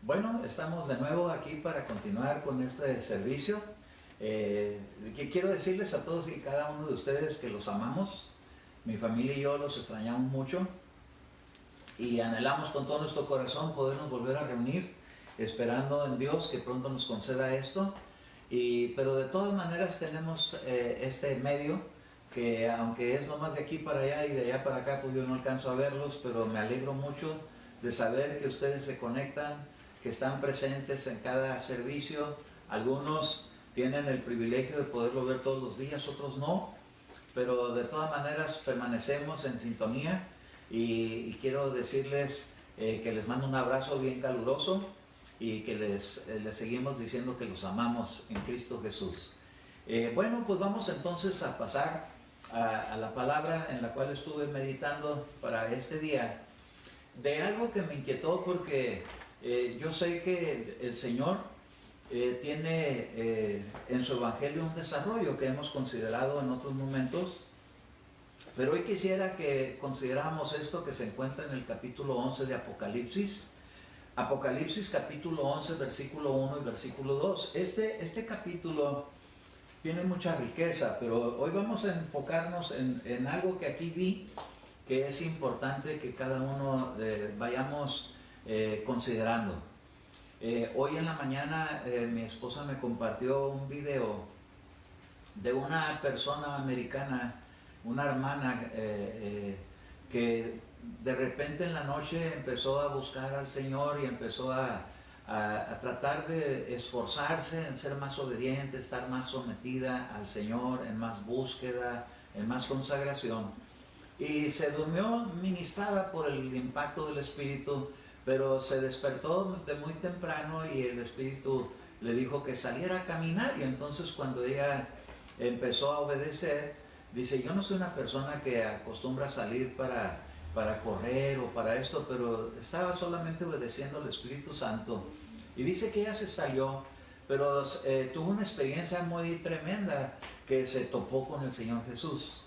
Bueno, estamos de nuevo aquí para continuar con este servicio. Quiero decirles a todos y cada uno de ustedes que los amamos. Mi familia y yo los extrañamos mucho y anhelamos con todo nuestro corazón podernos volver a reunir, esperando en Dios que pronto nos conceda esto. Pero de todas maneras tenemos este medio que, aunque es nomás de aquí para allá y de allá para acá, pues yo no alcanzo a verlos, pero me alegro mucho de saber que ustedes se conectan, que están presentes en cada servicio. Algunos tienen el privilegio de poderlo ver todos los días, otros no, pero de todas maneras permanecemos en sintonía y quiero decirles que les mando un abrazo bien caluroso y que les seguimos diciendo que los amamos en Cristo Jesús. Bueno, pues vamos entonces a pasar a la palabra en la cual estuve meditando para este día, de algo que me inquietó porque yo sé que el Señor tiene en su evangelio un desarrollo que hemos considerado en otros momentos, pero hoy quisiera que consideráramos esto que se encuentra en el capítulo 11 de Apocalipsis. Apocalipsis capítulo 11, versículo 1 y versículo 2. Este capítulo tiene mucha riqueza, pero hoy vamos a enfocarnos en algo que aquí vi, que es importante que cada uno vayamos considerando. Hoy en la mañana mi esposa me compartió un video de una persona americana, una hermana que de repente en la noche empezó a buscar al Señor y empezó a tratar de esforzarse en ser más obediente, estar más sometida al Señor, en más búsqueda, en más consagración. Y se durmió ministrada por el impacto del Espíritu, pero se despertó de muy temprano y el Espíritu le dijo que saliera a caminar. Y entonces cuando ella empezó a obedecer, dice: yo no soy una persona que acostumbra a salir para correr o para esto, pero estaba solamente obedeciendo al Espíritu Santo. Y dice que ella se salió, pero tuvo una experiencia muy tremenda, que se topó con el Señor Jesús.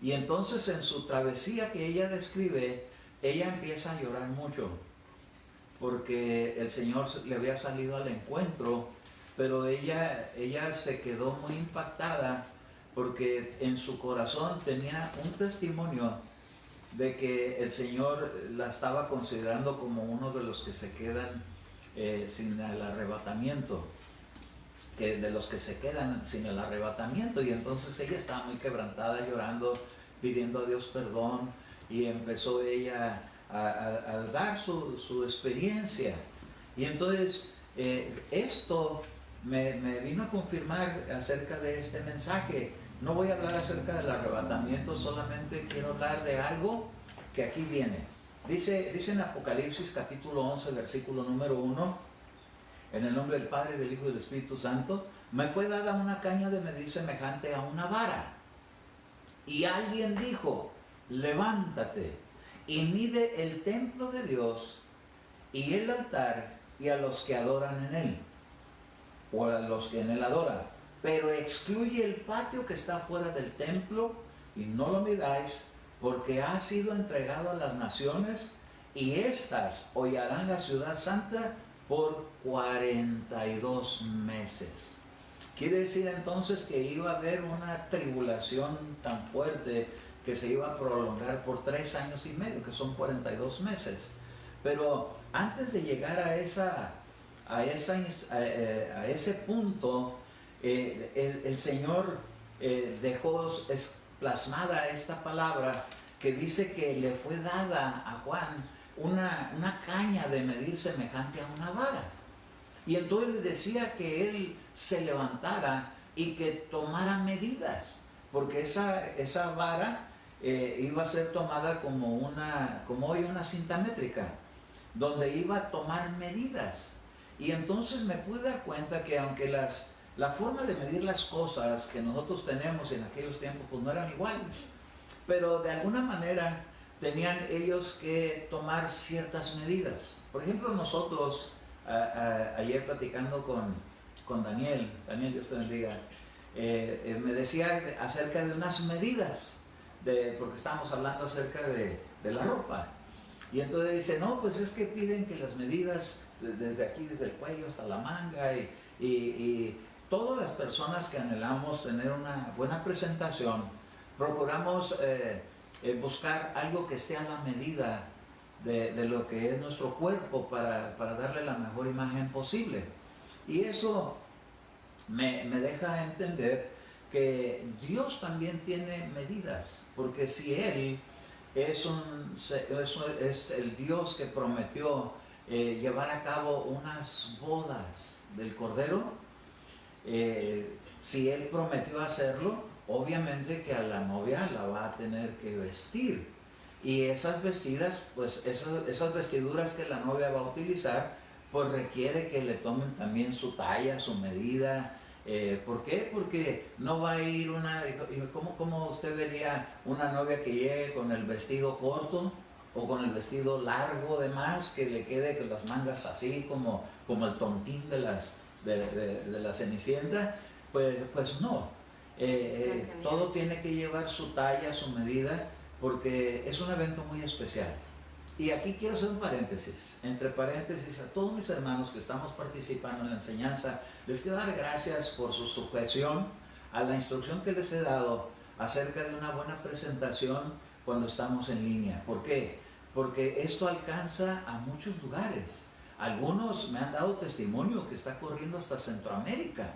Y entonces en su travesía que ella describe, ella empieza a llorar mucho, porque el Señor le había salido al encuentro, pero ella se quedó muy impactada, porque en su corazón tenía un testimonio de que el Señor la estaba considerando como uno de los que se quedan sin el arrebatamiento, de los que se quedan sin el arrebatamiento. Y entonces ella estaba muy quebrantada, llorando, pidiendo a Dios perdón, y empezó ella a dar su experiencia. Y entonces esto me vino a confirmar acerca de este mensaje. No voy a hablar acerca del arrebatamiento, solamente quiero hablar de algo que aquí viene. Dice en Apocalipsis capítulo 11, versículo número 1: en el nombre del Padre, del Hijo y del Espíritu Santo, me fue dada una caña de medir semejante a una vara. Y alguien dijo: levántate y mide el templo de Dios y el altar y a los que adoran en él, o a los que en él adoran, pero excluye el patio que está fuera del templo y no lo midáis, porque ha sido entregado a las naciones y éstas hollarán la ciudad santa por 42 meses. Quiere decir entonces que iba a haber una tribulación tan fuerte que se iba a prolongar por 3 años y medio, que son 42 meses. Pero antes de llegar a ese punto, el Señor dejó plasmada esta palabra que dice que le fue dada a Juan una caña de medir semejante a una vara. Y entonces le decía que él se levantara y que tomara medidas, porque esa vara iba a ser tomada como hoy una cinta métrica, donde iba a tomar medidas. Y entonces me pude dar cuenta que aunque la forma de medir las cosas que nosotros tenemos en aquellos tiempos pues no eran iguales, pero de alguna manera tenían ellos que tomar ciertas medidas. Por ejemplo, nosotros ayer platicando con Daniel, Dios te bendiga, me decía acerca de unas medidas, porque estábamos hablando acerca de la ropa. Y entonces dice, no, pues es que piden que las medidas desde aquí, desde el cuello hasta la manga, y todas las personas que anhelamos tener una buena presentación, procuramos buscar algo que esté a la medida de lo que es nuestro cuerpo para darle la mejor imagen posible. Y eso me deja entender que Dios también tiene medidas, porque si Él es el Dios que prometió llevar a cabo unas bodas del Cordero, si Él prometió hacerlo, obviamente que a la novia la va a tener que vestir. Y esas vestidas, pues esas vestiduras que la novia va a utilizar, pues requiere que le tomen también su talla, su medida. ¿Por qué? Porque no va a ir ¿cómo usted vería una novia que llegue con el vestido corto o con el vestido largo de más, que le quede con las mangas así como el tontín de la Cenicienta? Pues no. Todo tiene que llevar su talla, su medida, porque es un evento muy especial. Y aquí quiero hacer un paréntesis, entre paréntesis, a todos mis hermanos que estamos participando en la enseñanza, les quiero dar gracias por su sujeción a la instrucción que les he dado acerca de una buena presentación cuando estamos en línea. ¿Por qué? Porque esto alcanza a muchos lugares. Algunos me han dado testimonio que está corriendo hasta Centroamérica,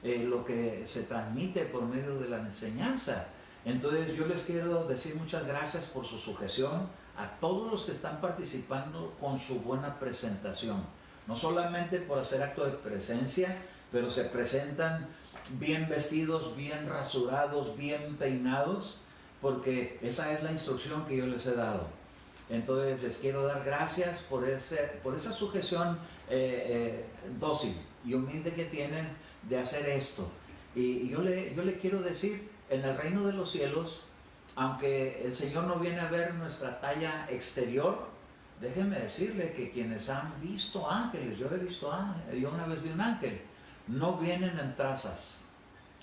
lo que se transmite por medio de la enseñanza. Entonces yo les quiero decir muchas gracias por su sujeción a todos los que están participando con su buena presentación. No solamente por hacer acto de presencia, pero se presentan bien vestidos, bien rasurados, bien peinados, porque esa es la instrucción que yo les he dado. Entonces les quiero dar gracias por esa sujeción dócil y humilde que tienen de hacer esto. Y yo le quiero decir, en el reino de los cielos, aunque el Señor no viene a ver nuestra talla exterior, déjenme decirle que quienes han visto ángeles, yo una vez vi un ángel, no vienen en trazas,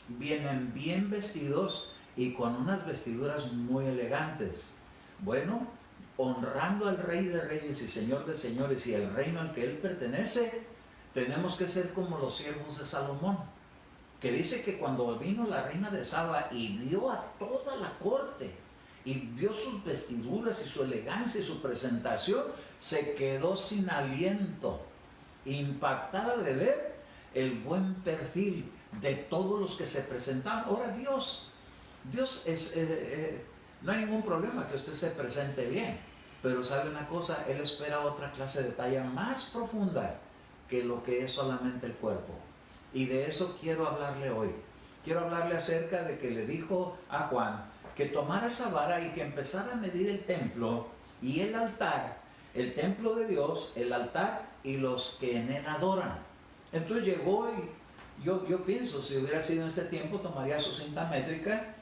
vienen bien vestidos y con unas vestiduras muy elegantes. Bueno, honrando al Rey de Reyes y Señor de Señores y el reino al que Él pertenece, tenemos que ser como los siervos de Salomón, que dice que cuando vino la reina de Saba y vio a toda la corte y vio sus vestiduras y su elegancia y su presentación, se quedó sin aliento, impactada de ver el buen perfil de todos los que se presentaban. Ahora Dios no hay ningún problema que usted se presente bien, pero sabe una cosa, Él espera otra clase de talla más profunda que lo que es solamente el cuerpo. Y de eso quiero hablarle hoy. Quiero hablarle acerca de que le dijo a Juan que tomara esa vara y que empezara a medir el templo y el altar, el templo de Dios, el altar y los que en él adoran. Entonces llegó y yo pienso, si hubiera sido en este tiempo, tomaría su cinta métrica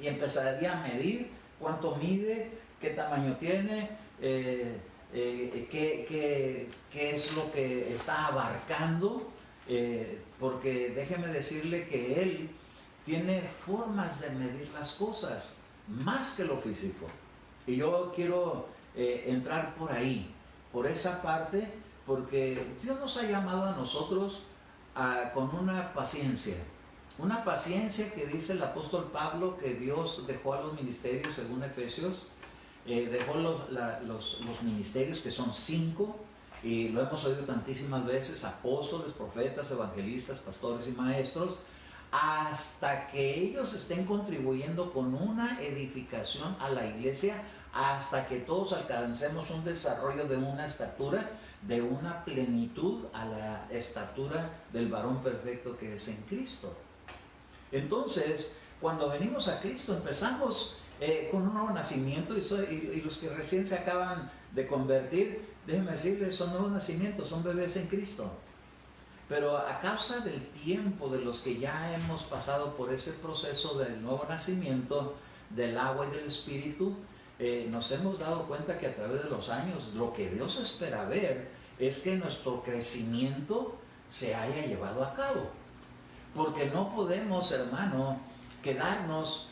y empezaría a medir cuánto mide, qué tamaño tiene, qué es lo que está abarcando. Porque déjeme decirle que Él tiene formas de medir las cosas más que lo físico, y yo quiero entrar por ahí, por esa parte, porque Dios nos ha llamado a nosotros con una paciencia que dice el apóstol Pablo que Dios dejó a los ministerios según Efesios. Dejó los ministerios, que son 5, y lo hemos oído tantísimas veces: apóstoles, profetas, evangelistas, pastores y maestros, hasta que ellos estén contribuyendo con una edificación a la iglesia, hasta que todos alcancemos un desarrollo de una estatura, de una plenitud a la estatura del varón perfecto que es en Cristo. Entonces, cuando venimos a Cristo, empezamos con un nuevo nacimiento, y los que recién se acaban de convertir, déjenme decirles, son nuevos nacimientos, son bebés en Cristo. Pero a causa del tiempo de los que ya hemos pasado por ese proceso del nuevo nacimiento, del agua y del Espíritu, nos hemos dado cuenta que a través de los años lo que Dios espera ver es que nuestro crecimiento se haya llevado a cabo. Porque no podemos, hermano, quedarnos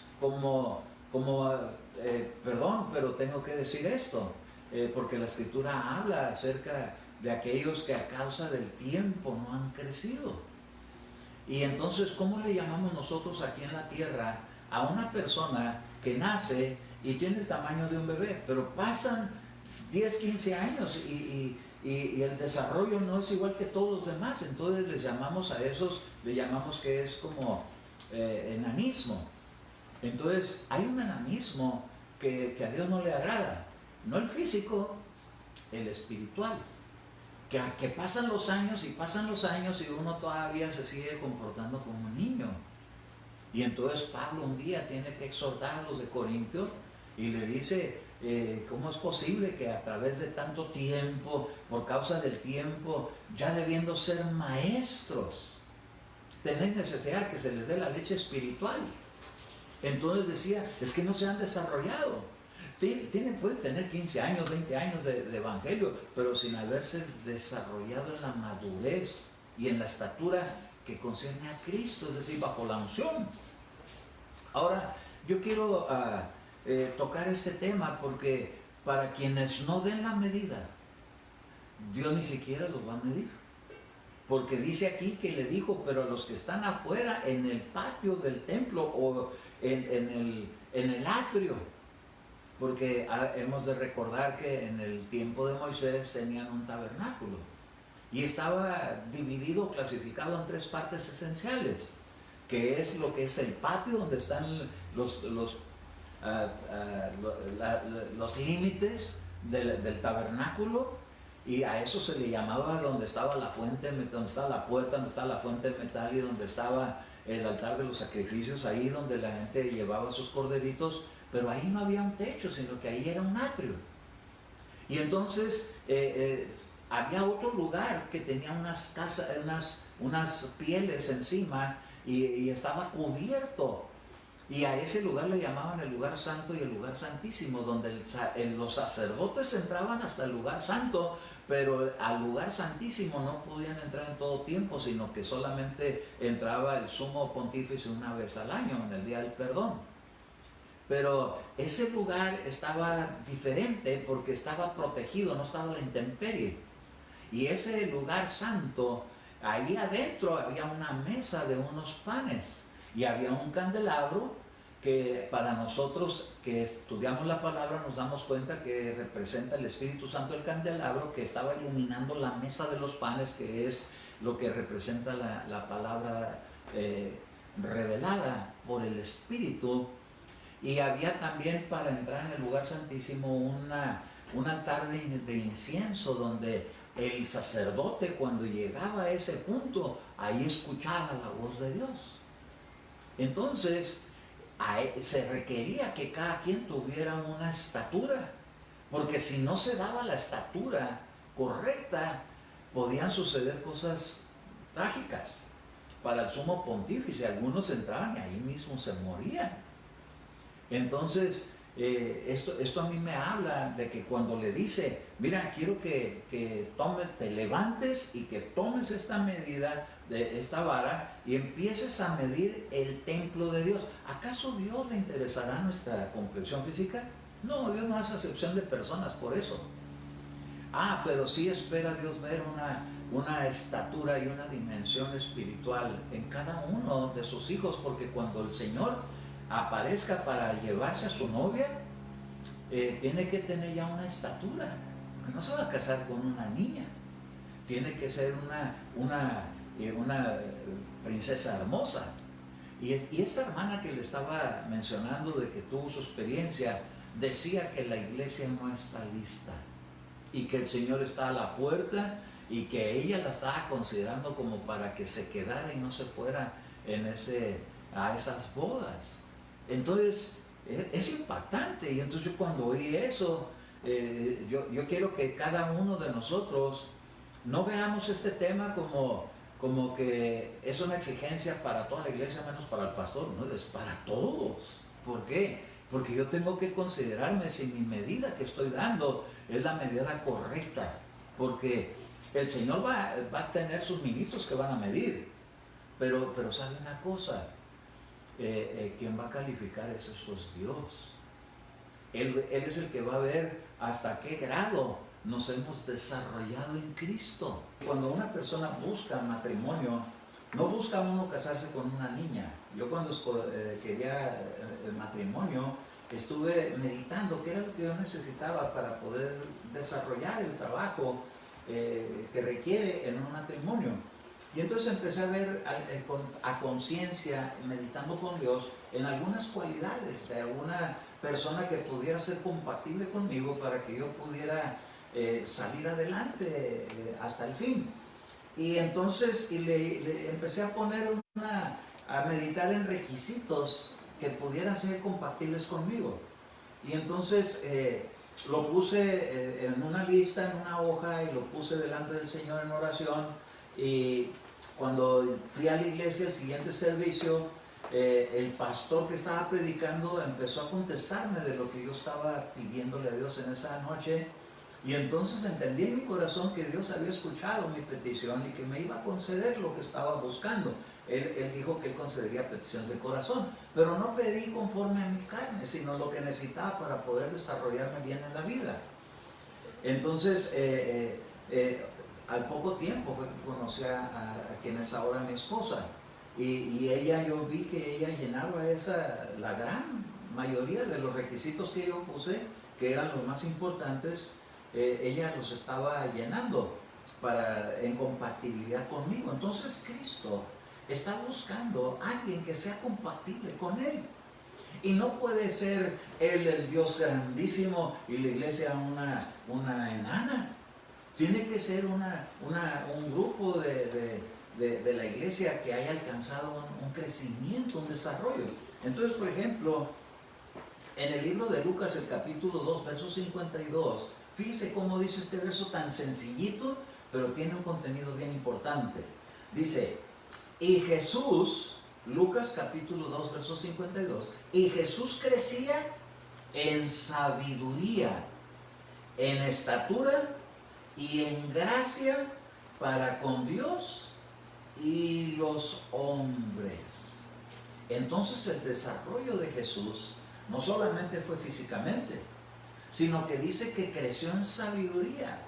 perdón, pero tengo que decir esto, porque la Escritura habla acerca de aquellos que a causa del tiempo no han crecido. Y entonces, ¿cómo le llamamos nosotros aquí en la tierra a una persona que nace y tiene el tamaño de un bebé, pero pasan 10, 15 años y el desarrollo no es igual que todos los demás? Entonces les llamamos a esos, le llamamos que es como enanismo. Entonces hay un enanismo que a Dios no le agrada, no el físico, el espiritual. Que pasan los años y uno todavía se sigue comportando como un niño. Y entonces Pablo un día tiene que exhortar a los de Corintios y le dice, ¿cómo es posible que a través de tanto tiempo, por causa del tiempo, ya debiendo ser maestros, tenéis necesidad que se les dé la leche espiritual? Entonces decía, es que no se han desarrollado. Pueden tener 15 años, 20 años de evangelio, pero sin haberse desarrollado en la madurez y en la estatura que concierne a Cristo, es decir, bajo la unción. Ahora, yo quiero tocar este tema porque para quienes no den la medida, Dios ni siquiera los va a medir. Porque dice aquí que le dijo, pero a los que están afuera, en el patio del templo o en el atrio, porque hemos de recordar que en el tiempo de Moisés tenían un tabernáculo y estaba dividido, clasificado en 3 partes esenciales, que es lo que es el patio, donde están los límites del tabernáculo, y a eso se le llamaba donde estaba la fuente, donde estaba la puerta, donde estaba la fuente de metal y donde estaba el altar de los sacrificios, ahí donde la gente llevaba sus corderitos. Pero ahí no había un techo, sino que ahí era un atrio. Y entonces había otro lugar que tenía unas pieles encima y estaba cubierto. Y a ese lugar le llamaban el lugar santo y el lugar santísimo, donde los sacerdotes entraban hasta el lugar santo, pero al lugar santísimo no podían entrar en todo tiempo, sino que solamente entraba el sumo pontífice una vez al año, en el día del perdón. Pero ese lugar estaba diferente porque estaba protegido, no estaba a la intemperie. Y ese lugar santo, ahí adentro había una mesa de unos panes y había un candelabro que para nosotros que estudiamos la palabra nos damos cuenta que representa el Espíritu Santo, el candelabro que estaba iluminando la mesa de los panes, que es lo que representa la palabra revelada por el Espíritu. Y había también, para entrar en el lugar santísimo, un altar de incienso, donde el sacerdote, cuando llegaba a ese punto, ahí escuchaba la voz de Dios. Entonces se requería que cada quien tuviera una estatura, porque si no se daba la estatura correcta, podían suceder cosas trágicas para el sumo pontífice. Algunos entraban y ahí mismo se morían. Entonces, esto a mí me habla de que cuando le dice, mira, quiero que te levantes y que tomes esta medida, esta vara, y empieces a medir el templo de Dios. ¿Acaso Dios le interesará nuestra complexión física? No, Dios no hace acepción de personas por eso. Pero sí espera Dios ver una estatura y una dimensión espiritual en cada uno de sus hijos, porque cuando el Señor aparezca para llevarse a su novia, tiene que tener ya una estatura, porque no se va a casar con una niña, tiene que ser una princesa hermosa. Y esta hermana que le estaba mencionando, de que tuvo su experiencia, decía que la iglesia no está lista y que el Señor está a la puerta y que ella la estaba considerando como para que se quedara y no se fuera a esas bodas. Entonces es impactante. Y entonces yo cuando oí eso, yo quiero que cada uno de nosotros no veamos este tema como que es una exigencia para toda la iglesia menos para el pastor. No, es para todos. ¿Por qué? Porque yo tengo que considerarme si mi medida que estoy dando es la medida correcta, porque el Señor va a tener sus ministros que van a medir, pero sabe una cosa, quien va a calificar eso es Dios. Él es el que va a ver hasta qué grado nos hemos desarrollado en Cristo. Cuando una persona busca matrimonio, no busca uno casarse con una niña. Yo cuando quería el matrimonio, estuve meditando qué era lo que yo necesitaba para poder desarrollar el trabajo que requiere en un matrimonio. Y entonces empecé a ver a conciencia, meditando con Dios, en algunas cualidades de alguna persona que pudiera ser compatible conmigo para que yo pudiera salir adelante hasta el fin. Y entonces le empecé a poner a meditar en requisitos que pudieran ser compatibles conmigo. Y entonces lo puse en una lista, en una hoja, y lo puse delante del Señor en oración. Y cuando fui a la iglesia, el siguiente servicio, el pastor que estaba predicando empezó a contestarme de lo que yo estaba pidiéndole a Dios en esa noche. Y entonces entendí en mi corazón que Dios había escuchado mi petición y que me iba a conceder lo que estaba buscando. Él dijo que Él concedería peticiones de corazón, pero no pedí conforme a mi carne, sino lo que necesitaba para poder desarrollarme bien en la vida. Entonces, al poco tiempo fue que conocí a quien es ahora mi esposa. Y ella, yo vi que ella llenaba la gran mayoría de los requisitos que yo puse, que eran los más importantes. Ella los estaba llenando en compatibilidad conmigo. Entonces Cristo está buscando a alguien que sea compatible con Él. Y no puede ser Él el Dios grandísimo y la iglesia una enana. Tiene que ser un grupo de la iglesia que haya alcanzado un crecimiento, un desarrollo. Entonces, por ejemplo, en el libro de Lucas, el capítulo 2, verso 52, fíjese cómo dice este verso tan sencillito, pero tiene un contenido bien importante. Dice, y Jesús, Lucas capítulo 2, verso 52, y Jesús crecía en sabiduría, en estatura y en gracia para con Dios y los hombres. Entonces el desarrollo de Jesús no solamente fue físicamente, sino que dice que creció en sabiduría.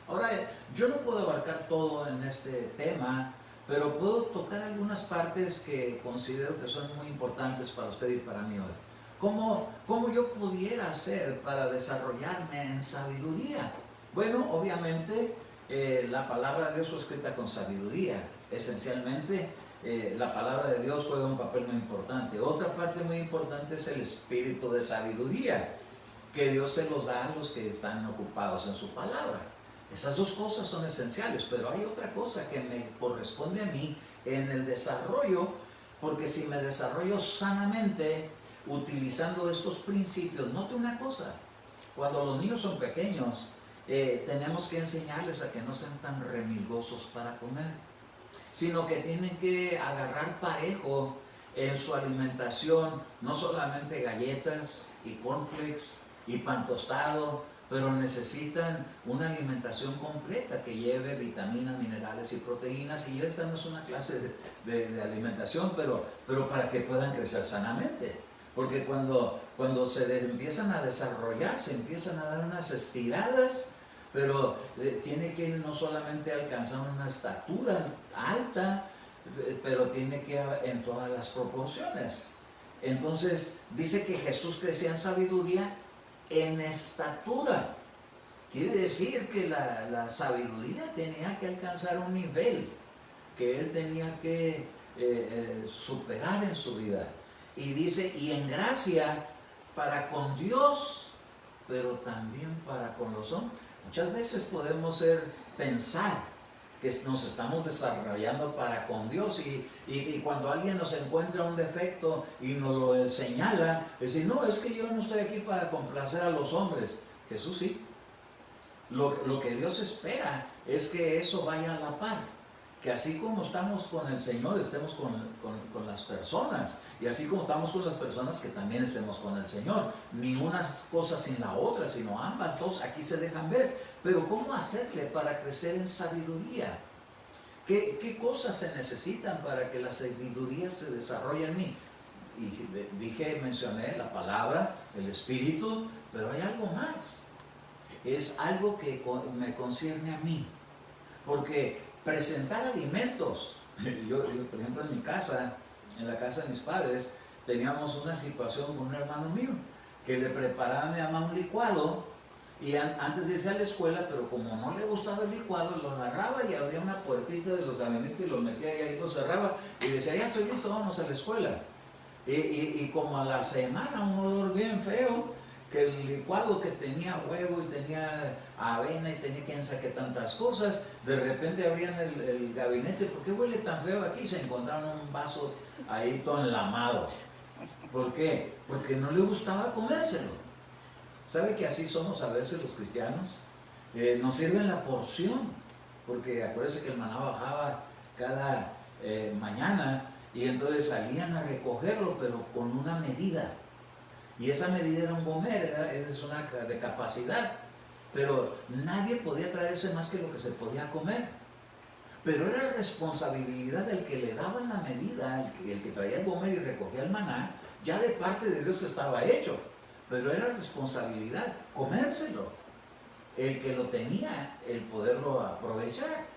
Ahora, yo no puedo abarcar todo en este tema, pero puedo tocar algunas partes que considero que son muy importantes para usted y para mí hoy. ¿Cómo yo pudiera hacer para desarrollarme en sabiduría? Bueno, obviamente la palabra de Dios fue escrita con sabiduría. Esencialmente, la palabra de Dios juega un papel muy importante. Otra parte muy importante es el espíritu de sabiduría, que Dios se los da a los que están ocupados en su palabra. Esas dos cosas son esenciales, pero hay otra cosa que me corresponde a mí en el desarrollo, porque si me desarrollo sanamente utilizando estos principios, note una cosa, cuando los niños son pequeños, tenemos que enseñarles a que no sean tan remilgosos para comer, sino que tienen que agarrar parejo en su alimentación, no solamente galletas y cornflakes y pan tostado, pero necesitan una alimentación completa que lleve vitaminas, minerales y proteínas. Y esta no es una clase de alimentación, pero para que puedan crecer sanamente. Porque cuando se empiezan a desarrollar, se empiezan a dar unas estiradas, pero tiene que no solamente alcanzar una estatura alta, pero tiene que en todas las proporciones. Entonces dice que Jesús crecía en sabiduría, en estatura. Quiere decir que la sabiduría tenía que alcanzar un nivel que él tenía que superar en su vida. Y dice, y en gracia para con Dios, pero también para con los hombres. Muchas veces podemos pensar que nos estamos desarrollando para con Dios y cuando alguien nos encuentra un defecto y nos lo señala, decir, no, es que yo no estoy aquí para complacer a los hombres. Jesús sí. Lo que Dios espera es que eso vaya a la par, que así como estamos con el Señor, estemos con las personas, y así como estamos con las personas, que también estemos con el Señor. Ni una cosa sin la otra, sino ambas dos aquí se dejan ver. Pero ¿cómo hacerle para crecer en sabiduría? ¿Qué cosas se necesitan para que la sabiduría se desarrolle en mí? Y mencioné la palabra, el espíritu, pero hay algo más. es algo que me concierne a mí. Porque presentar alimentos, yo, por ejemplo en mi casa, en la casa de mis padres, teníamos una situación con un hermano mío, que le preparaban a mi mamá un licuado, y antes de irse a la escuela, pero como no le gustaba el licuado, lo agarraba y abría una puertita de los gabinetes y lo metía y ahí lo cerraba, y decía, ya estoy listo, vamos a la escuela. Y como a la semana, un olor bien feo, que el licuado que tenía huevo y tenía avena y tenía quién sabe qué tantas cosas, de repente abrían el gabinete, ¿por qué huele tan feo aquí? Se encontraron un vaso ahí todo enlamado. ¿Por qué? Porque no le gustaba comérselo. ¿Sabe que así somos a veces los cristianos? Nos sirven la porción, porque acuérdense que el maná bajaba cada mañana, y entonces salían a recogerlo, pero con una medida. Y esa medida era un gomer, es una de capacidad. Pero nadie podía traerse más que lo que se podía comer. Pero era responsabilidad del que le daba la medida, el que traía el gomer y recogía el maná, ya de parte de Dios estaba hecho. Pero era responsabilidad comérselo. El que lo tenía, el poderlo aprovechar.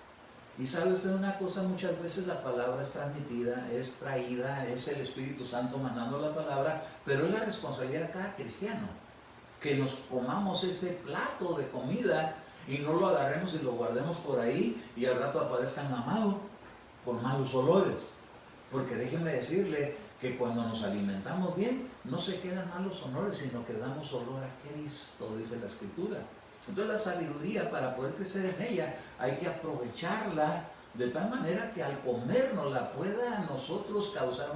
Y sabe usted una cosa, muchas veces la palabra es transmitida, es traída, es el Espíritu Santo mandando la palabra, pero es la responsabilidad de cada cristiano, que nos comamos ese plato de comida y no lo agarremos y lo guardemos por ahí y al rato aparezca enlamado con malos olores. Porque déjeme decirle que cuando nos alimentamos bien, no se quedan malos olores, sino que damos olor a Cristo, dice la Escritura. Entonces la sabiduría, para poder crecer en ella, hay que aprovecharla de tal manera que al comérnosla pueda a nosotros causar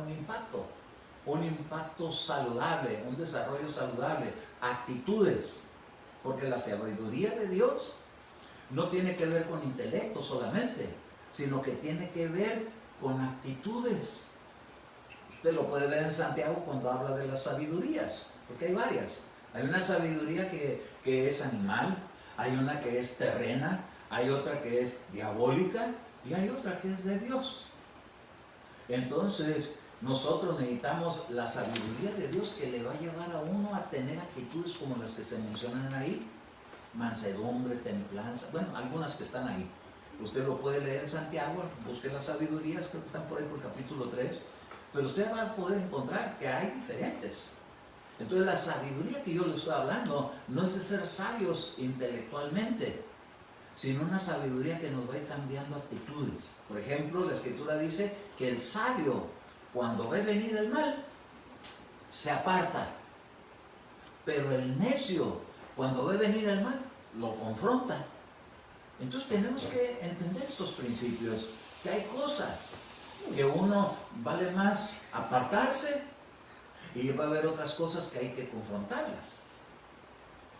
un impacto saludable, un desarrollo saludable, actitudes. Porque la sabiduría de Dios no tiene que ver con intelecto solamente, sino que tiene que ver con actitudes. Usted lo puede ver en Santiago cuando habla de las sabidurías, porque hay varias. Hay una sabiduría que es animal, hay una que es terrena, hay otra que es diabólica y hay otra que es de Dios. Entonces, nosotros necesitamos la sabiduría de Dios que le va a llevar a uno a tener actitudes como las que se mencionan ahí. Mansedumbre, templanza, bueno, algunas que están ahí. Usted lo puede leer en Santiago, busque las sabidurías, creo que están por ahí por el capítulo 3, pero usted va a poder encontrar que hay diferentes. Entonces la sabiduría que yo le estoy hablando no es de ser sabios intelectualmente, sino una sabiduría que nos va a ir cambiando actitudes. Por ejemplo, la Escritura dice que el sabio, cuando ve venir el mal, se aparta. Pero el necio, cuando ve venir el mal, lo confronta. Entonces tenemos que entender estos principios, que hay cosas que uno vale más apartarse y va a haber otras cosas que hay que confrontarlas.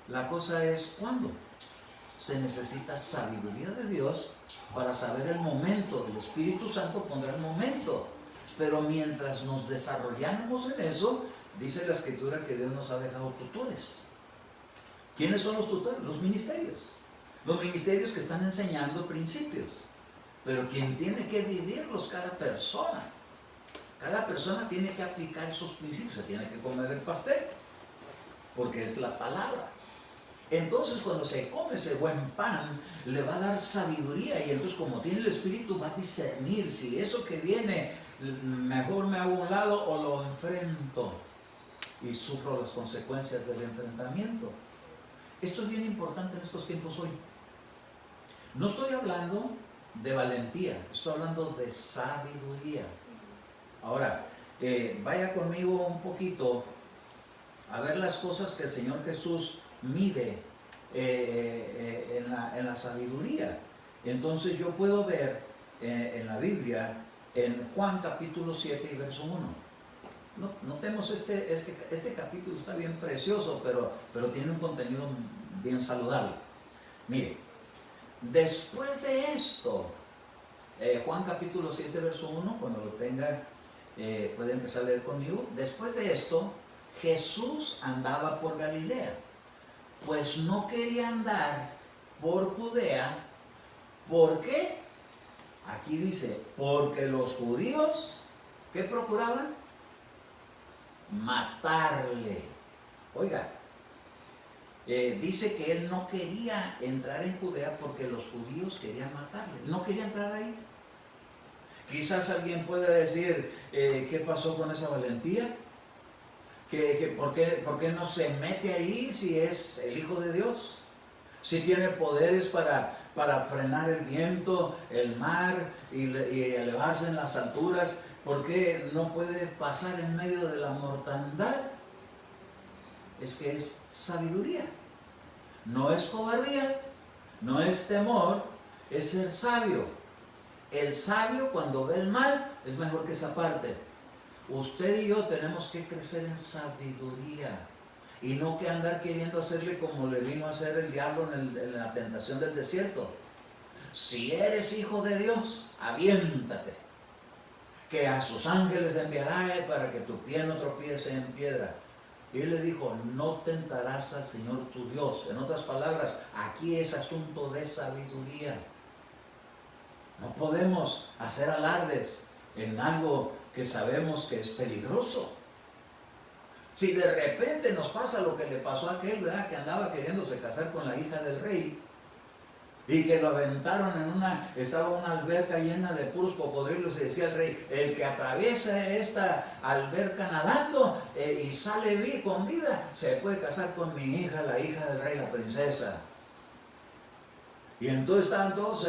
La cosa es cuándo. Se necesita sabiduría de Dios para saber el momento. El Espíritu Santo pondrá el momento. Pero mientras nos desarrollamos en eso, dice la Escritura que Dios nos ha dejado tutores. ¿Quiénes son los tutores? Los ministerios. Los ministerios que están enseñando principios. Pero quien tiene que vivirlos, cada persona. Cada persona tiene que aplicar esos principios, se tiene que comer el pastel, porque es la palabra. Entonces cuando se come ese buen pan, le va a dar sabiduría, y entonces como tiene el Espíritu va a discernir si eso que viene, mejor me hago a un lado o lo enfrento, y sufro las consecuencias del enfrentamiento. Esto es bien importante en estos tiempos hoy. No estoy hablando de valentía, estoy hablando de sabiduría. Ahora, vaya conmigo un poquito a ver las cosas que el Señor Jesús mide en la sabiduría. Entonces yo puedo ver en la Biblia, en Juan capítulo 7 y verso 1. Notemos este capítulo está bien precioso, pero tiene un contenido bien saludable. Mire, después de esto, Juan capítulo 7 verso 1, cuando lo tenga, puede empezar a leer conmigo. Después de esto, Jesús andaba por Galilea, pues no quería andar por Judea. ¿Por qué? Aquí dice, porque los judíos, ¿qué procuraban? Matarle. Oiga, dice que él no quería entrar en Judea porque los judíos querían matarle. No quería entrar ahí. Quizás alguien pueda decir, ¿qué pasó con esa valentía? ¿Por qué no se mete ahí si es el Hijo de Dios? Si tiene poderes para frenar el viento, el mar y elevarse en las alturas, ¿por qué no puede pasar en medio de la mortandad? Es que es sabiduría. No es cobardía, no es temor, es ser sabio. El sabio, cuando ve el mal, es mejor que se aparte. Usted y yo tenemos que crecer en sabiduría y no que andar queriendo hacerle como le vino a hacer el diablo en la tentación del desierto. Si eres hijo de Dios, aviéntate, que a sus ángeles enviará para que tu pie no tropiece en piedra. Y él le dijo, no tentarás al Señor tu Dios. En otras palabras, aquí es asunto de sabiduría. No podemos hacer alardes en algo que sabemos que es peligroso. Si de repente nos pasa lo que le pasó a aquel, ¿verdad?, que andaba queriéndose casar con la hija del rey y que lo aventaron estaba una alberca llena de puros cocodrilos, y decía el rey, el que atraviesa esta alberca nadando y sale con vida, se puede casar con mi hija, la hija del rey, la princesa. Y entonces estaban todos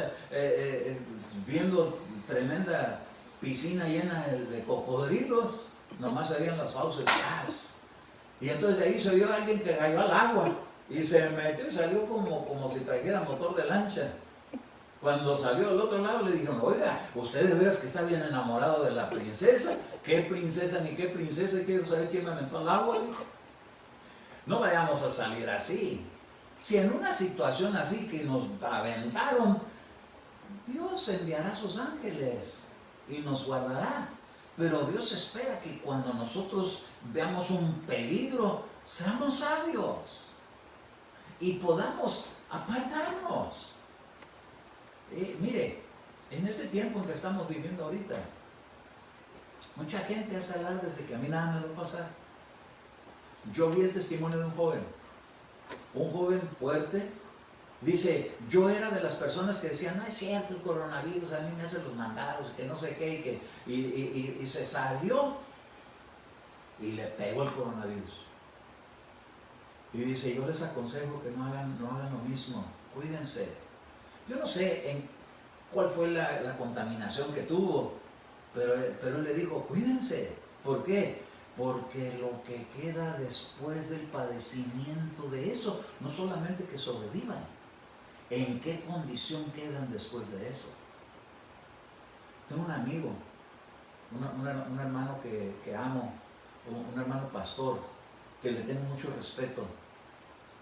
viendo tremenda piscina llena de cocodrilos, nomás se veían las fauces. Y entonces ahí se vio a alguien que cayó al agua y se metió y salió como si trajera motor de lancha. Cuando salió del otro lado le dijeron, oiga, usted de veras que está bien enamorado de la princesa. ¿Qué princesa ni qué princesa? Quiero saber quién me aventó al agua. Dijo. No vayamos a salir así. Si en una situación así que nos aventaron, Dios enviará a sus ángeles y nos guardará. Pero Dios espera que cuando nosotros veamos un peligro, seamos sabios y podamos apartarnos. Mire, en este tiempo en que estamos viviendo ahorita, mucha gente hace alardes de que a mí nada me va a pasar. Yo vi el testimonio de un joven fuerte. Dice, yo era de las personas que decían, no es cierto el coronavirus, a mí me hacen los mandados, que no sé qué, y se salió y le pegó el coronavirus. Y dice, yo les aconsejo que no hagan lo mismo, cuídense. Yo no sé cuál fue la contaminación que tuvo, pero él le dijo, cuídense. ¿Por qué? Porque lo que queda después del padecimiento de eso, no solamente que sobrevivan, ¿en qué condición quedan después de eso? Tengo un amigo, un hermano que amo, un hermano pastor, que le tengo mucho respeto,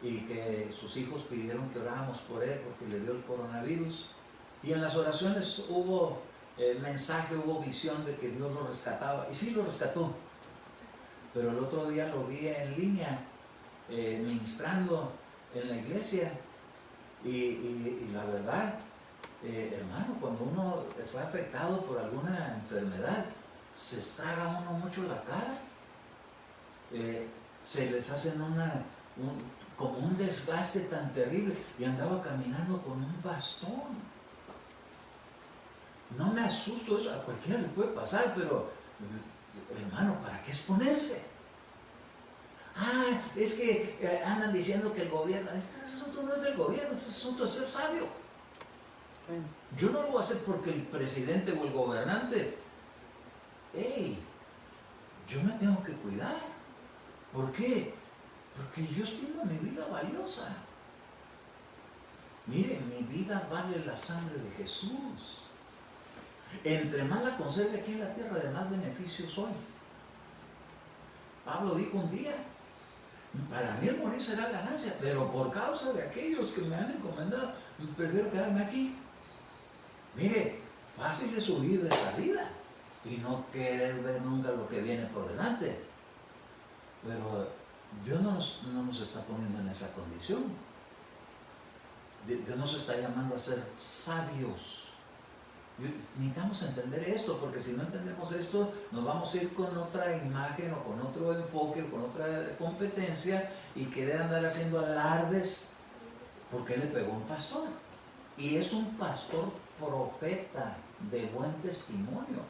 y que sus hijos pidieron que oráramos por él porque le dio el coronavirus. Y en las oraciones hubo mensaje, hubo visión de que Dios lo rescataba, y sí lo rescató. Pero el otro día lo vi en línea, ministrando en la iglesia. Y la verdad, hermano, cuando uno fue afectado por alguna enfermedad, se estraga uno mucho la cara, se les hacen como un desgaste tan terrible, y andaba caminando con un bastón. No me asusto, eso a cualquiera le puede pasar, pero hermano, ¿para qué exponerse? Es que andan diciendo que el gobierno, este asunto no es del gobierno, este asunto es ser sabio. Yo no lo voy a hacer porque el presidente o el gobernante. Yo me tengo que cuidar. ¿Por qué? Porque yo estimo mi vida valiosa. Mire, mi vida vale la sangre de Jesús. Entre más la conserve aquí en la tierra, de más beneficios soy. Pablo dijo un día, para mí el morir será ganancia, pero por causa de aquellos que me han encomendado, prefiero quedarme aquí. Mire, fácil es huir de esta vida y no querer ver nunca lo que viene por delante. Pero Dios no nos está poniendo en esa condición. Dios nos está llamando a ser sabios. Necesitamos entender esto, porque si no entendemos esto, nos vamos a ir con otra imagen o con otro enfoque o con otra competencia y querer andar haciendo alardes porque le pegó un pastor. Y es un pastor profeta de buen testimonio.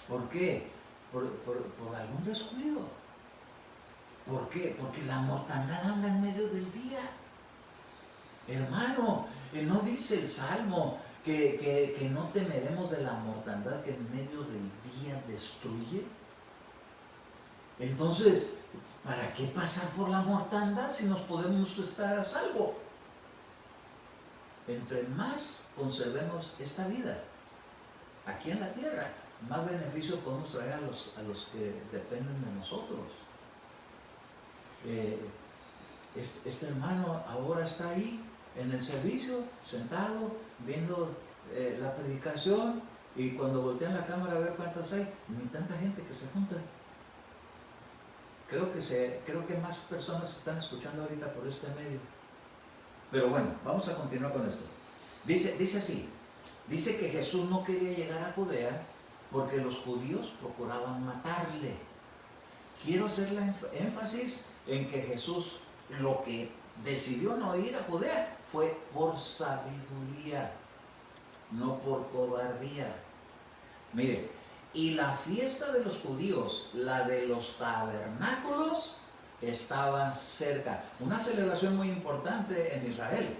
¿Por qué? Por algún descuido. ¿Por qué? Porque la mortandad anda en medio del día. Hermano, ¿no dice el Salmo que no temeremos de la mortandad que en medio del día destruye? Entonces, ¿para qué pasar por la mortandad si nos podemos estar a salvo? Entre más conservemos esta vida aquí en la tierra, más beneficio podemos traer a los que dependen de nosotros. Este hermano ahora está ahí en el servicio, sentado, viendo la predicación, y cuando voltean la cámara a ver cuántas hay, ni tanta gente que se junta. Creo que más personas están escuchando ahorita por este medio. Pero bueno, vamos a continuar con esto. Dice así, dice que Jesús no quería llegar a Judea porque los judíos procuraban matarle. Quiero hacer la énfasis en que Jesús lo que decidió no ir a Judea fue por sabiduría, no por cobardía. Mire, y la fiesta de los judíos, la de los tabernáculos, estaba cerca. Una celebración muy importante en Israel.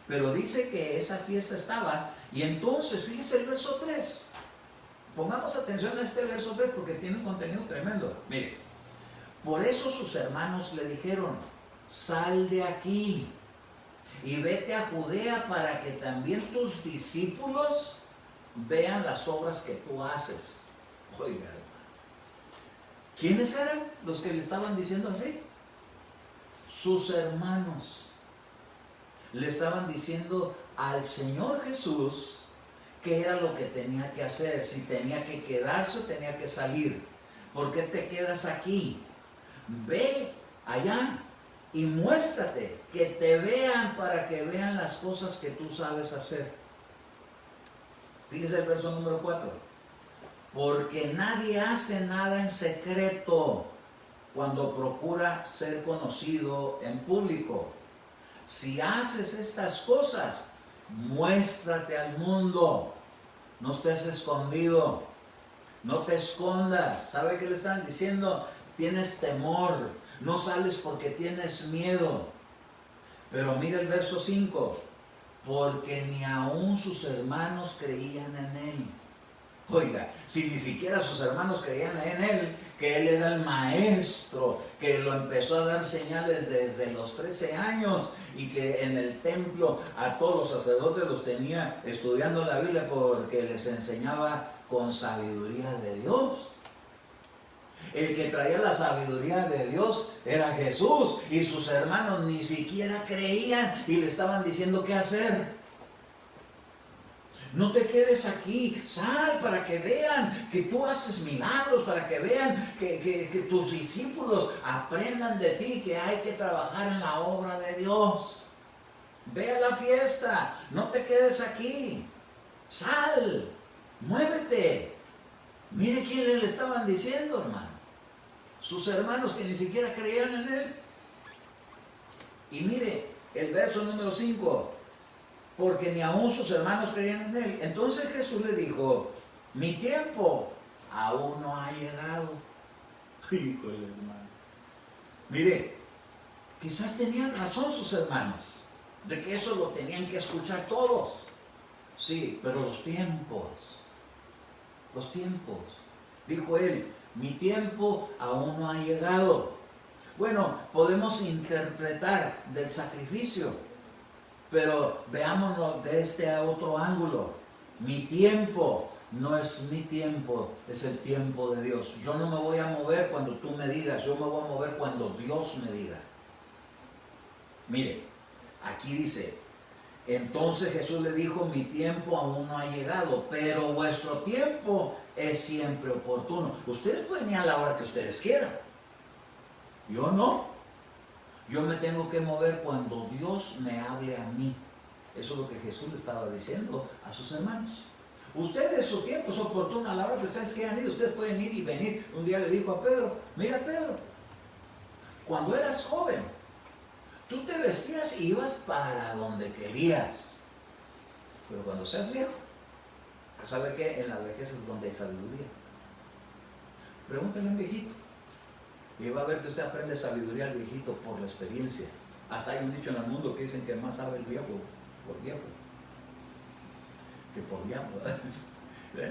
Pero dice que esa fiesta estaba, y entonces, fíjese el verso 3. Pongamos atención a este verso 3 porque tiene un contenido tremendo. Mire, por eso sus hermanos le dijeron, sal de aquí y vete a Judea para que también tus discípulos vean las obras que tú haces. Oiga, hermano, ¿quiénes eran los que le estaban diciendo así? Sus hermanos. Le estaban diciendo al Señor Jesús qué era lo que tenía que hacer, si tenía que quedarse o tenía que salir. ¿Por qué te quedas aquí? Ve allá y muéstrate, que te vean para que vean las cosas que tú sabes hacer. Fíjese el verso número 4. Porque nadie hace nada en secreto cuando procura ser conocido en público. Si haces estas cosas, muéstrate al mundo. No estés escondido. No te escondas. ¿Sabe qué le están diciendo? Tienes temor. No sales porque tienes miedo. Pero mira el verso 5. Porque ni aún sus hermanos creían en él. Oiga, si ni siquiera sus hermanos creían en él, que él era el maestro, que lo empezó a dar señales desde los 13 años y que en el templo a todos los sacerdotes los tenía estudiando la Biblia porque les enseñaba con sabiduría de Dios. El que traía la sabiduría de Dios era Jesús, y sus hermanos ni siquiera creían y le estaban diciendo qué hacer. No te quedes aquí, sal para que vean que tú haces milagros, para que vean que tus discípulos aprendan de ti, que hay que trabajar en la obra de Dios. Ve a la fiesta, no te quedes aquí, sal, muévete. Mire quién le estaban diciendo, hermano. Sus hermanos que ni siquiera creían en él. Y mire el verso número 5. Porque ni aún sus hermanos creían en él. Entonces Jesús le dijo, mi tiempo aún no ha llegado. Híjole, hermano. Mire, quizás tenían razón sus hermanos, de que eso lo tenían que escuchar todos. Sí, pero los tiempos. Dijo él, mi tiempo aún no ha llegado. Bueno, podemos interpretar del sacrificio, pero veámonos de este otro ángulo. Mi tiempo no es mi tiempo, es el tiempo de Dios. Yo no me voy a mover cuando tú me digas, yo me voy a mover cuando Dios me diga. Mire, aquí dice, entonces Jesús le dijo, mi tiempo aún no ha llegado, pero vuestro tiempo es siempre oportuno. Ustedes pueden ir a la hora que ustedes quieran. Yo no. Yo me tengo que mover cuando Dios me hable a mí. Eso es lo que Jesús le estaba diciendo a sus hermanos. Ustedes, su tiempo es oportuno, a la hora que ustedes quieran ir, ustedes pueden ir y venir. Un día le dijo a Pedro, mira Pedro, cuando eras joven, tú te vestías y ibas para donde querías. Pero cuando seas viejo, ¿sabe qué? En la vejez es donde hay sabiduría. Pregúntale a un viejito. Y va a ver que usted aprende sabiduría al viejito por la experiencia. Hasta hay un dicho en el mundo que dicen que más sabe el viejo por viejo que por diablo.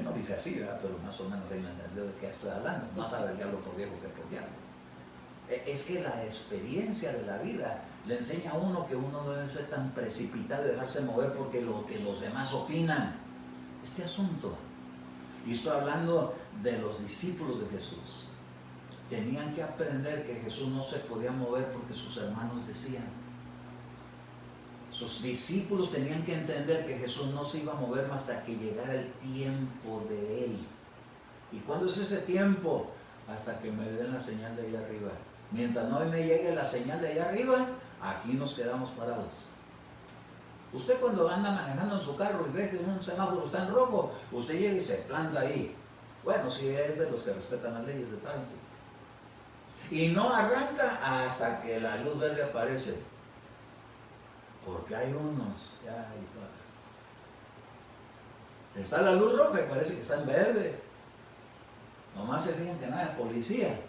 No dice así, ¿verdad? Pero más o menos hay un entendido de qué estoy hablando. Más sabe el diablo por viejo que por diablo. Es que la experiencia de la vida le enseña a uno que uno no debe ser tan precipitado y dejarse mover porque lo que los demás opinan. Este asunto, y estoy hablando de los discípulos de Jesús, tenían que aprender que Jesús no se podía mover porque sus hermanos decían. Sus discípulos tenían que entender que Jesús no se iba a mover más hasta que llegara el tiempo de Él. ¿Y cuándo es ese tiempo? Hasta que me den la señal de allá arriba. Mientras no me llegue la señal de allá arriba, aquí nos quedamos parados. Usted cuando anda manejando en su carro y ve que un semáforo está en rojo, usted llega y se planta ahí. Bueno, si es de los que respetan las leyes de tránsito. Y no arranca hasta que la luz verde aparece. Porque hay unos, está la luz roja y parece que está en verde. Nomás se fijan que nada es policía.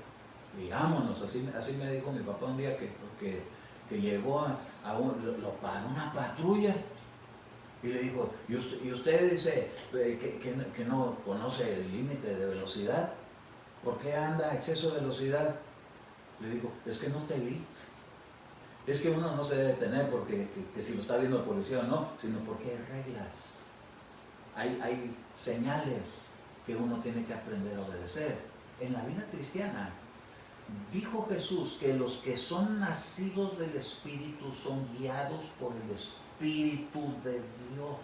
Y vámonos, así me dijo mi papá un día que llegó lo paró una patrulla. Y le dijo, ¿y usted dice que no conoce el límite de velocidad? ¿Por qué anda a exceso de velocidad? Le digo, es que no te vi. Es que uno no se debe detener porque que si lo está viendo el policía o no, sino porque hay reglas. Hay señales que uno tiene que aprender a obedecer. En la vida cristiana, dijo Jesús que los que son nacidos del Espíritu son guiados por el Espíritu de Dios.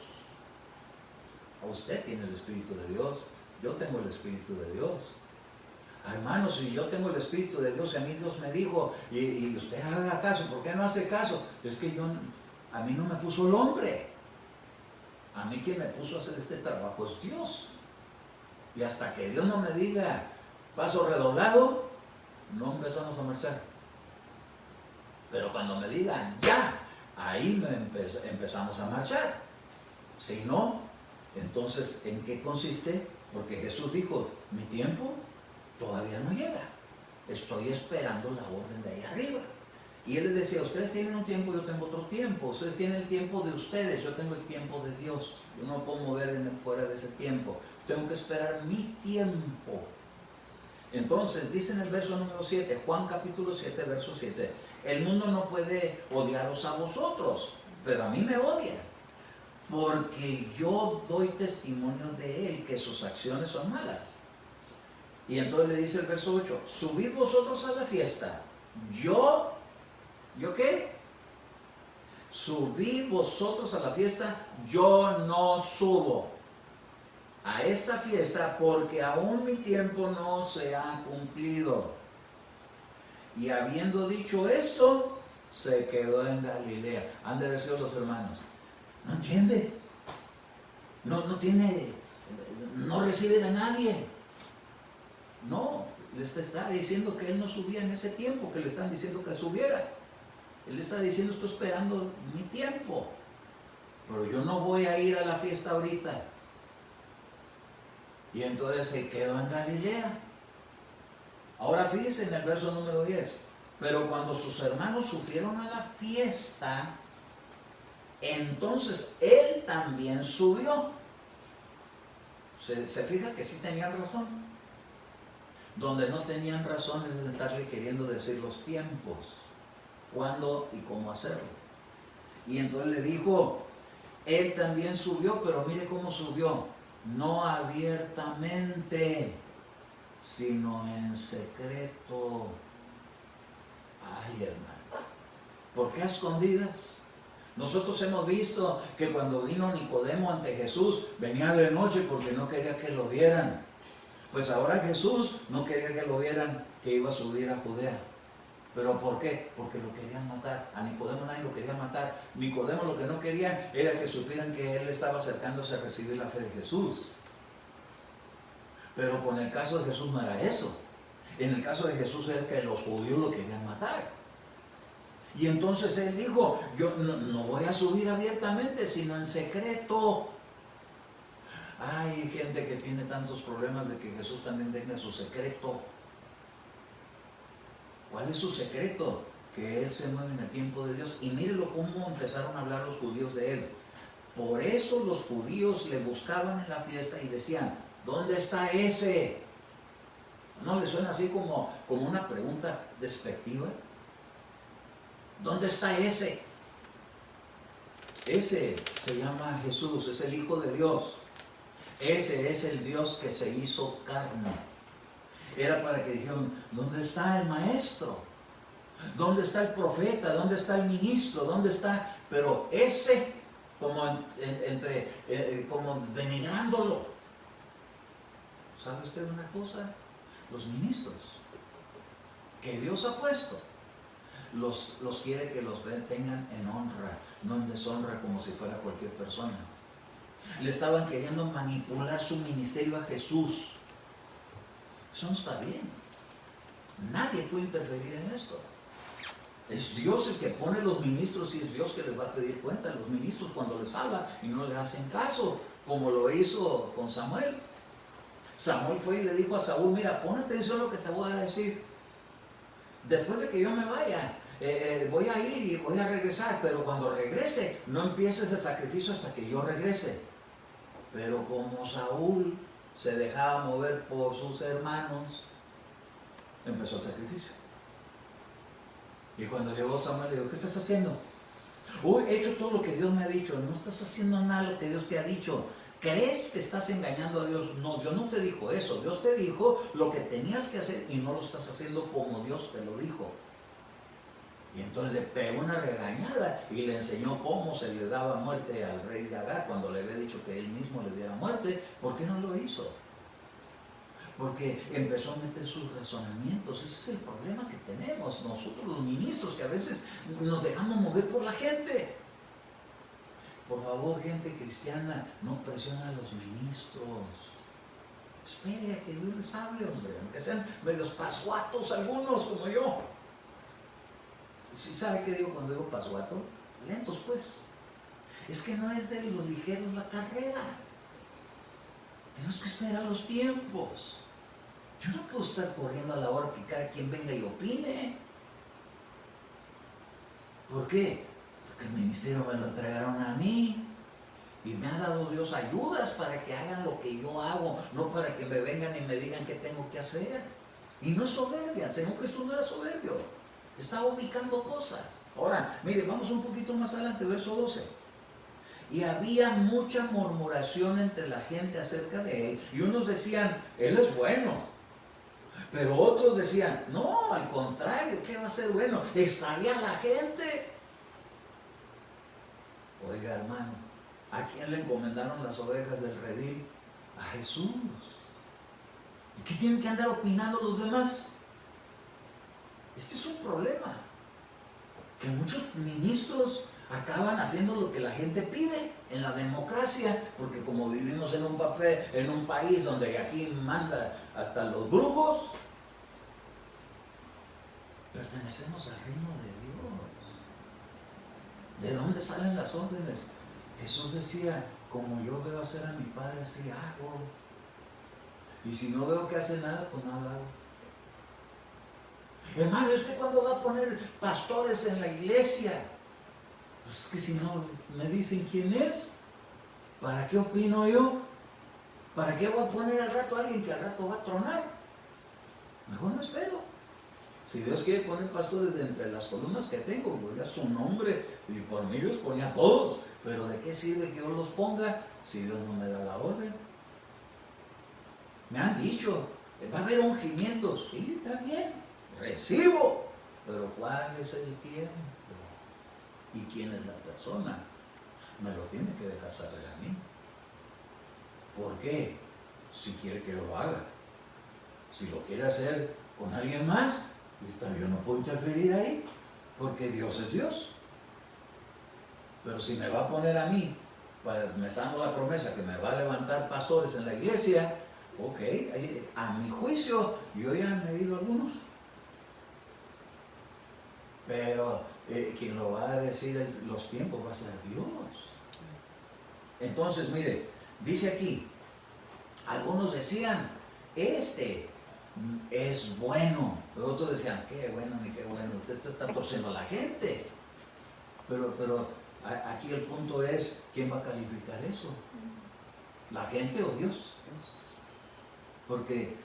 Usted tiene el Espíritu de Dios, yo tengo el Espíritu de Dios. Hermanos, si yo tengo el Espíritu de Dios y a mí Dios me dijo, y usted haga caso, ¿por qué no hace caso? Es que a mí no me puso el hombre. A mí quien me puso a hacer este trabajo es Dios. Y hasta que Dios no me diga paso redoblado, no empezamos a marchar. Pero cuando me digan ya, ahí empezamos a marchar. Si no, entonces, ¿en qué consiste? Porque Jesús dijo, mi tiempo todavía no llega. Estoy esperando la orden de ahí arriba. Y Él les decía, ustedes tienen un tiempo, yo tengo otro tiempo. Ustedes tienen el tiempo de ustedes, yo tengo el tiempo de Dios. Yo no puedo mover fuera de ese tiempo. Tengo que esperar mi tiempo. Entonces, dice en el verso número 7, Juan capítulo 7, verso 7, el mundo no puede odiaros a vosotros, pero a mí me odia, porque yo doy testimonio de Él que sus acciones son malas. Y entonces le dice el verso 8, subid vosotros a la fiesta. ¿Yo qué? Subid vosotros a la fiesta, yo no subo a esta fiesta porque aún mi tiempo no se ha cumplido. Y habiendo dicho esto, se quedó en Galilea. Han de haber sido los hermanos. No entiende. No recibe de nadie. No, les está diciendo que Él no subía en ese tiempo, que le están diciendo que subiera. Él está diciendo, estoy esperando mi tiempo. Pero yo no voy a ir a la fiesta ahorita. Y entonces se quedó en Galilea. Ahora fíjense en el verso número 10. Pero cuando sus hermanos subieron a la fiesta, entonces Él también subió. Se fija que sí tenían razón. Donde no tenían razón es de estarle queriendo decir los tiempos, cuándo y cómo hacerlo. Y entonces le dijo, Él también subió, pero mire cómo subió. No abiertamente, sino en secreto. Ay, hermano, ¿por qué a escondidas? Nosotros hemos visto que cuando vino Nicodemo ante Jesús, venía de noche porque no quería que lo vieran. Pues ahora Jesús no quería que lo vieran, que iba a subir a Judea. ¿Pero por qué? Porque lo querían matar. A Nicodemo nadie lo quería matar. Nicodemo lo que no querían era que supieran que él estaba acercándose a recibir la fe de Jesús. Pero con el caso de Jesús no era eso. En el caso de Jesús era que los judíos lo querían matar. Y entonces él dijo, yo no voy a subir abiertamente, sino en secreto. Hay gente que tiene tantos problemas de que Jesús también tenga su secreto. ¿Cuál es su secreto? Que Él se mueve en el tiempo de Dios. Y mírenlo cómo empezaron a hablar los judíos de Él. Por eso los judíos le buscaban en la fiesta y decían, ¿dónde está ese? ¿No le suena así como una pregunta despectiva? ¿Dónde está ese? Ese se llama Jesús, es el Hijo de Dios. Ese es el Dios que se hizo carne. Era para que dijeran, ¿dónde está el maestro? ¿Dónde está el profeta? ¿Dónde está el ministro? ¿Dónde está? Pero ese, como denigrándolo. ¿Sabe usted una cosa? Los ministros que Dios ha puesto, los quiere que los tengan en honra, no en deshonra como si fuera cualquier persona. Le estaban queriendo manipular su ministerio a Jesús. Eso no está bien. Nadie puede interferir en esto. Es Dios el que pone los ministros y es Dios que les va a pedir cuenta a los ministros cuando les habla y no le hacen caso, como lo hizo con Samuel. Samuel fue y le dijo a Saúl, mira, pon atención a lo que te voy a decir. Después de que yo me vaya, voy a ir y voy a regresar, pero cuando regrese, no empieces el sacrificio hasta que yo regrese. Pero como Saúl se dejaba mover por sus hermanos, empezó el sacrificio. Y cuando llegó Samuel, le dijo, ¿qué estás haciendo? Hoy he hecho todo lo que Dios me ha dicho. No estás haciendo nada de lo que Dios te ha dicho. ¿Crees que estás engañando a Dios? No, Dios no te dijo eso. Dios te dijo lo que tenías que hacer y no lo estás haciendo como Dios te lo dijo. Y entonces le pegó una regañada y le enseñó cómo se le daba muerte al rey de Agar cuando le había dicho que él mismo le diera muerte. ¿Por qué no lo hizo? Porque empezó a meter sus razonamientos. Ese es el problema que tenemos nosotros los ministros, que a veces nos dejamos mover por la gente. Por favor, gente cristiana, no presiona a los ministros. Espere a que Dios les hable, hombre, aunque sean medios pasguatos algunos como yo. ¿Sí sabe qué digo cuando digo pasguato? Lentos, pues. Es que no es de los ligeros la carrera. Tenemos que esperar los tiempos. Yo no puedo estar corriendo a la hora que cada quien venga y opine. ¿Por qué? Porque el ministerio me lo entregaron a mí. Y me ha dado Dios ayudas para que hagan lo que yo hago, no para que me vengan y me digan qué tengo que hacer. Y no es soberbia, el Señor Jesús no era soberbio. Estaba ubicando cosas. Ahora, mire, vamos un poquito más adelante, verso 12. Y había mucha murmuración entre la gente acerca de él. Y unos decían, él es bueno. Pero otros decían, no, al contrario, ¿qué va a ser bueno? Estaría la gente. Oiga, hermano, ¿a quién le encomendaron las ovejas del redil? A Jesús. ¿Y qué tienen que andar opinando los demás? Este es un problema. Que muchos ministros acaban haciendo lo que la gente pide en la democracia, porque como vivimos en un país donde aquí manda hasta los brujos, pertenecemos al reino de Dios. ¿De dónde salen las órdenes? Jesús decía, como yo veo hacer a mi Padre, así hago. Y si no veo que hace nada, pues nada hago. Hermano, ¿y usted cuándo va a poner pastores en la iglesia? Pues es que si no me dicen quién es, ¿para qué opino yo? ¿Para qué voy a poner al rato a alguien que al rato va a tronar? Mejor no espero. Si Dios quiere poner pastores de entre las columnas que tengo, ponía su nombre y por mí los ponía a todos. Pero ¿de qué sirve que yo los ponga si Dios no me da la orden? Me han dicho, va a haber ungimientos. Sí, está bien, recibo. Pero ¿cuál es el tiempo? ¿Y quién es la persona? Me lo tiene que dejar saber a mí. ¿Por qué? Si quiere que yo lo haga. Si lo quiere hacer con alguien más, Yo no puedo interferir ahí, porque Dios es Dios. Pero si me va a poner a mí, me está dando la promesa que me va a levantar pastores en la iglesia, ok, a mi juicio, yo ya he medido algunos. Pero quien lo va a decir los tiempos va a ser Dios. Entonces, mire, dice aquí, algunos decían, este es bueno, pero otros decían, qué bueno ni qué bueno, usted está torciendo a la gente. Pero aquí el punto es, ¿quién va a calificar eso? ¿La gente o Dios? Porque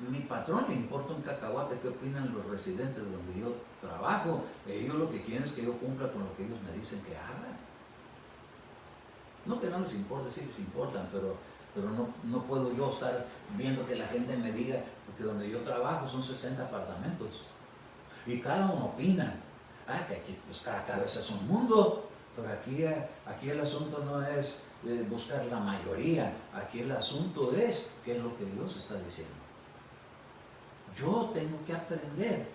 mi patrón le importa un cacahuate qué opinan los residentes donde yo trabajo. Ellos lo que quieren es que yo cumpla con lo que ellos me dicen que haga. No que no les importe, sí les importan, pero no puedo yo estar viendo que la gente me diga, porque donde yo trabajo son 60 apartamentos y cada uno opina. Que aquí pues cada cabeza es un mundo, pero aquí el asunto no es buscar la mayoría, aquí el asunto es qué es lo que Dios está diciendo. Yo tengo que aprender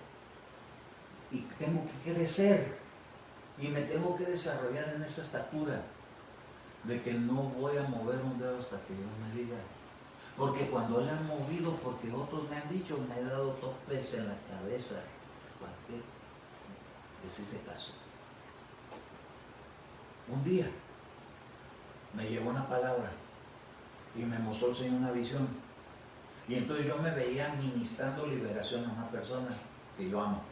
y tengo que crecer y me tengo que desarrollar en esa estatura de que no voy a mover un dedo hasta que Dios me diga. Porque cuando le han movido, porque otros me han dicho, me he dado topes en la cabeza. ¿Para qué? Les hice caso. Un día me llegó una palabra y me mostró el Señor una visión. Y entonces yo me veía ministrando liberación a una persona que yo amo.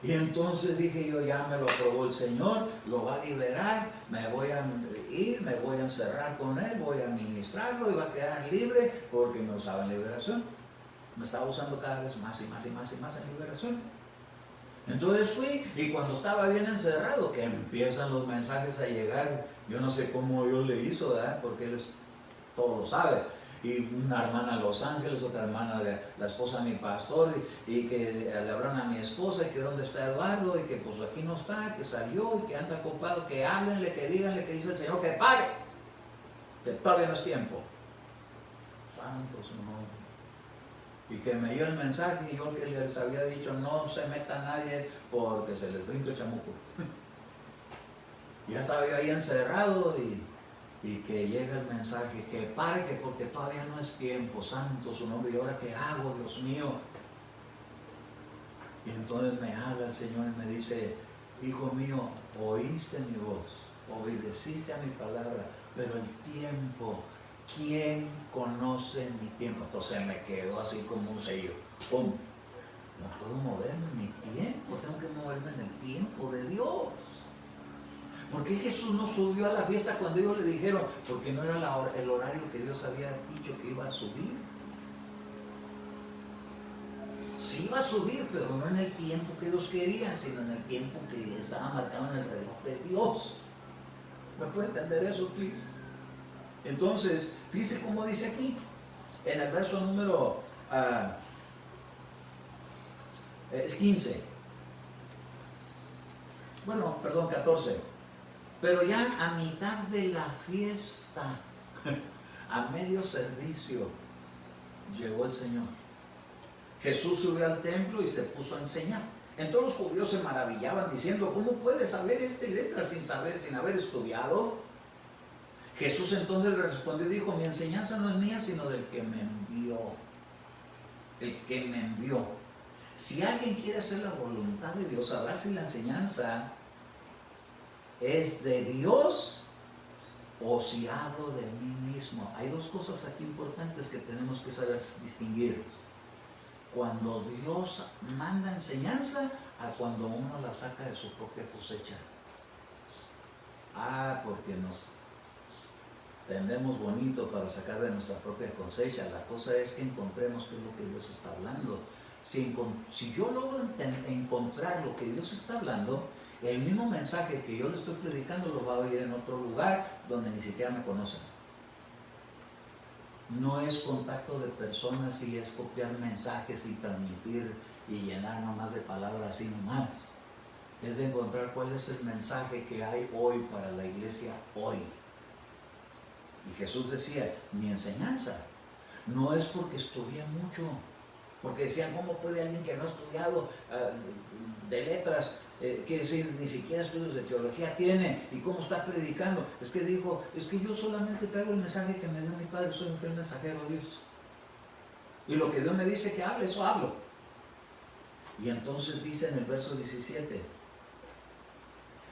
Y entonces dije yo, ya me lo aprobó el Señor, lo va a liberar, me voy a ir, me voy a encerrar con Él, voy a ministrarlo y va a quedar libre porque me usaba en liberación. Me estaba usando cada vez más y más y más y más en liberación. Entonces fui y cuando estaba bien encerrado, que empiezan los mensajes a llegar, yo no sé cómo Dios le hizo, ¿verdad? Porque Él todo lo sabe. Y una hermana de Los Ángeles, otra hermana de la esposa de mi pastor, y que le hablaron a mi esposa, y que dónde está Eduardo, y que pues aquí no está, que salió, y que anda ocupado, que háblenle, que díganle, que dice el Señor, que pare, que todavía no es tiempo. Santo su nombre. Y que me dio el mensaje, y yo que les había dicho, no se meta nadie, porque se les brinca el chamuco. Ya estaba yo ahí encerrado, y que llega el mensaje, que pare, que porque todavía no es tiempo, santo su nombre, y ahora qué hago, Dios mío. Y entonces me habla el Señor y me dice, hijo mío, oíste mi voz, obedeciste a mi palabra, pero el tiempo, ¿quién conoce mi tiempo? Entonces me quedó así como un sello, ¡pum! No puedo moverme en mi tiempo, tengo que moverme en el tiempo de Dios. ¿Por qué Jesús no subió a la fiesta cuando ellos le dijeron? Porque no era el horario que Dios había dicho que iba a subir. Sí iba a subir, pero no en el tiempo que ellos querían, sino en el tiempo que estaba marcado en el reloj de Dios. ¿Me puede entender eso, please? Entonces, fíjese cómo dice aquí, en el verso número 15. Bueno, perdón, 14. Pero ya a mitad de la fiesta, a medio servicio, llegó el Señor. Jesús subió al templo y se puso a enseñar. Entonces los judíos se maravillaban diciendo, ¿cómo puede saber este letra sin haber estudiado? Jesús entonces le respondió y dijo, mi enseñanza no es mía, sino del que me envió. El que me envió. Si alguien quiere hacer la voluntad de Dios, sabrá si la enseñanza es de Dios o si hablo de mí mismo. Hay dos cosas aquí importantes que tenemos que saber distinguir. Cuando Dios manda enseñanza a cuando uno la saca de su propia cosecha. Porque nos tendemos bonito para sacar de nuestra propia cosecha. La cosa es que encontremos qué es lo que Dios está hablando. Si yo logro encontrar lo que Dios está hablando, el mismo mensaje que yo le estoy predicando lo va a oír en otro lugar donde ni siquiera me conocen. No es contacto de personas y es copiar mensajes y transmitir y llenar nomás de palabras así nomás. Es de encontrar cuál es el mensaje que hay hoy para la iglesia hoy. Y Jesús decía, mi enseñanza no es porque estudié mucho, Porque decían, ¿cómo puede alguien que no ha estudiado de letras, que ni siquiera estudios de teología tiene, y cómo está predicando? Es que dijo, es que yo solamente traigo el mensaje que me dio mi padre, soy un fiel mensajero a Dios. Y lo que Dios me dice que hable, eso hablo. Y entonces dice en el verso 17,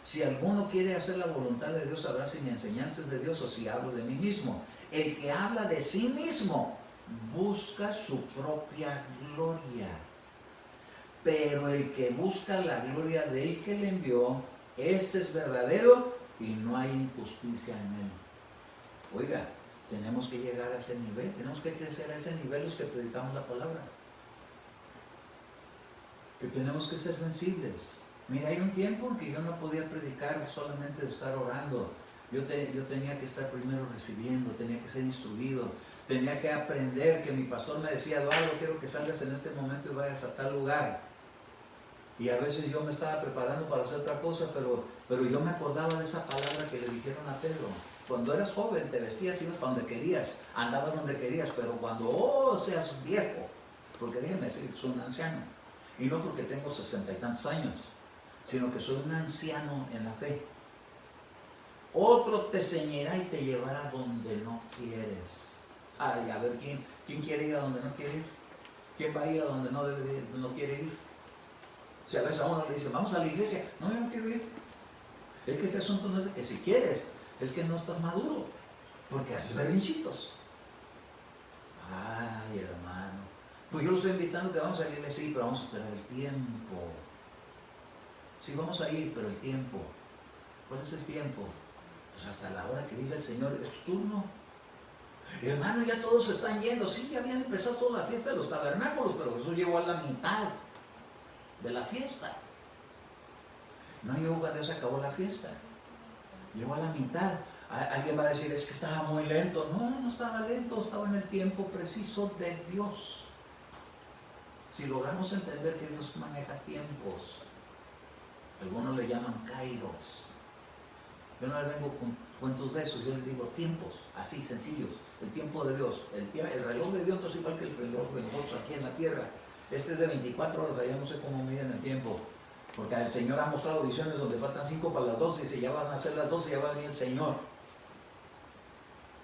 si alguno quiere hacer la voluntad de Dios, sabrá si mi enseñanza es de Dios o si hablo de mí mismo. El que habla de sí mismo busca su propia gloria, pero el que busca la gloria del que le envió, este es verdadero y no hay injusticia en él. Oiga, tenemos que llegar a ese nivel, tenemos que crecer a ese nivel los que predicamos la palabra, que tenemos que ser sensibles. Mira, hay un tiempo en que yo no podía predicar solamente de estar orando. Yo tenía que estar primero recibiendo, tenía que ser instruido, tenía que aprender, que mi pastor me decía, Eduardo, quiero que salgas en este momento y vayas a tal lugar. Y a veces yo me estaba preparando para hacer otra cosa, pero yo me acordaba de esa palabra que le dijeron a Pedro. Cuando eras joven te vestías, ibas para donde querías, andabas donde querías, pero cuando seas viejo, porque déjeme decir, soy un anciano, y no porque tengo 60 y tantos años, sino que soy un anciano en la fe. Otro te ceñirá y te llevará donde no quieres. Ay, a ver, ¿quién quiere ir a donde no quiere ir? ¿Quién va a ir a donde no quiere ir? Si a veces a uno le dice, vamos a la iglesia, no, yo no quiero ir. Es que este asunto no es de que si quieres, es que no estás maduro, porque haces berrinchitos. Ay, hermano, pues yo lo estoy invitando que vamos a la iglesia, sí, pero vamos a esperar el tiempo. Sí, vamos a ir, pero el tiempo. ¿Cuál es el tiempo? Pues hasta la hora que diga el Señor, es tu turno. Hermano, ya todos se están yendo. Sí, ya habían empezado toda la fiesta de los tabernáculos, pero Jesús llegó a la mitad de la fiesta. No llegó cuando se acabó la fiesta. Llegó a la mitad. Alguien va a decir, es que estaba muy lento. No, no estaba lento, estaba en el tiempo preciso de Dios. Si logramos entender que Dios maneja tiempos, algunos le llaman kairos. Yo no les vengo con cuentos de esos, yo les digo tiempos, así sencillos. El tiempo de Dios, el reloj de Dios no es igual que el reloj de nosotros aquí en la tierra. Este es de 24 horas, allá no sé cómo miden el tiempo. Porque el Señor ha mostrado visiones donde faltan 5 para las 12 y si ya van a ser las 12 ya va a venir el Señor.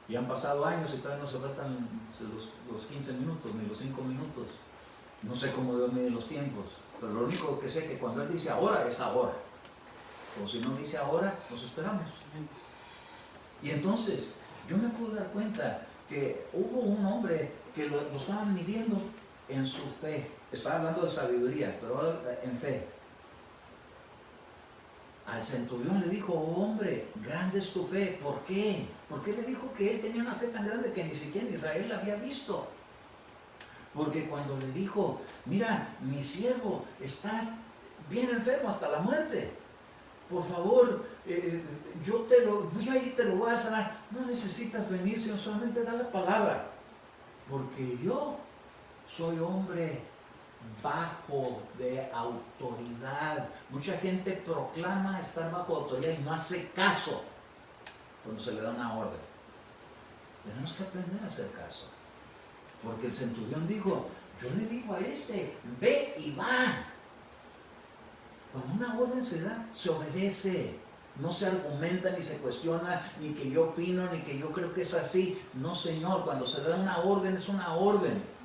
Y han pasado años y todavía no se faltan los 15 minutos ni los 5 minutos. No sé cómo Dios mide los tiempos, pero lo único que sé es que cuando Él dice ahora, es ahora. O si no dice ahora, nos esperamos. Y entonces, yo me puedo dar cuenta que hubo un hombre que lo estaban midiendo en su fe. Estaba hablando de sabiduría, pero en fe. Al centurión le dijo, oh, hombre, grande es tu fe. ¿Por qué? ¿Por qué le dijo que él tenía una fe tan grande que ni siquiera en Israel la había visto? Porque cuando le dijo, mira, mi siervo está bien enfermo hasta la muerte. Por favor, yo voy a ir, te lo voy a sanar. No necesitas venir, sino solamente da la palabra. Porque yo soy hombre bajo de autoridad. Mucha gente proclama estar bajo autoridad y no hace caso cuando se le da una orden. Tenemos que aprender a hacer caso. Porque el centurión dijo, yo le digo a este, ve y va. Cuando una orden se da, se obedece. No se argumenta, ni se cuestiona, ni que yo opino, ni que yo creo que es así. No, Señor, cuando se da una orden, es una orden.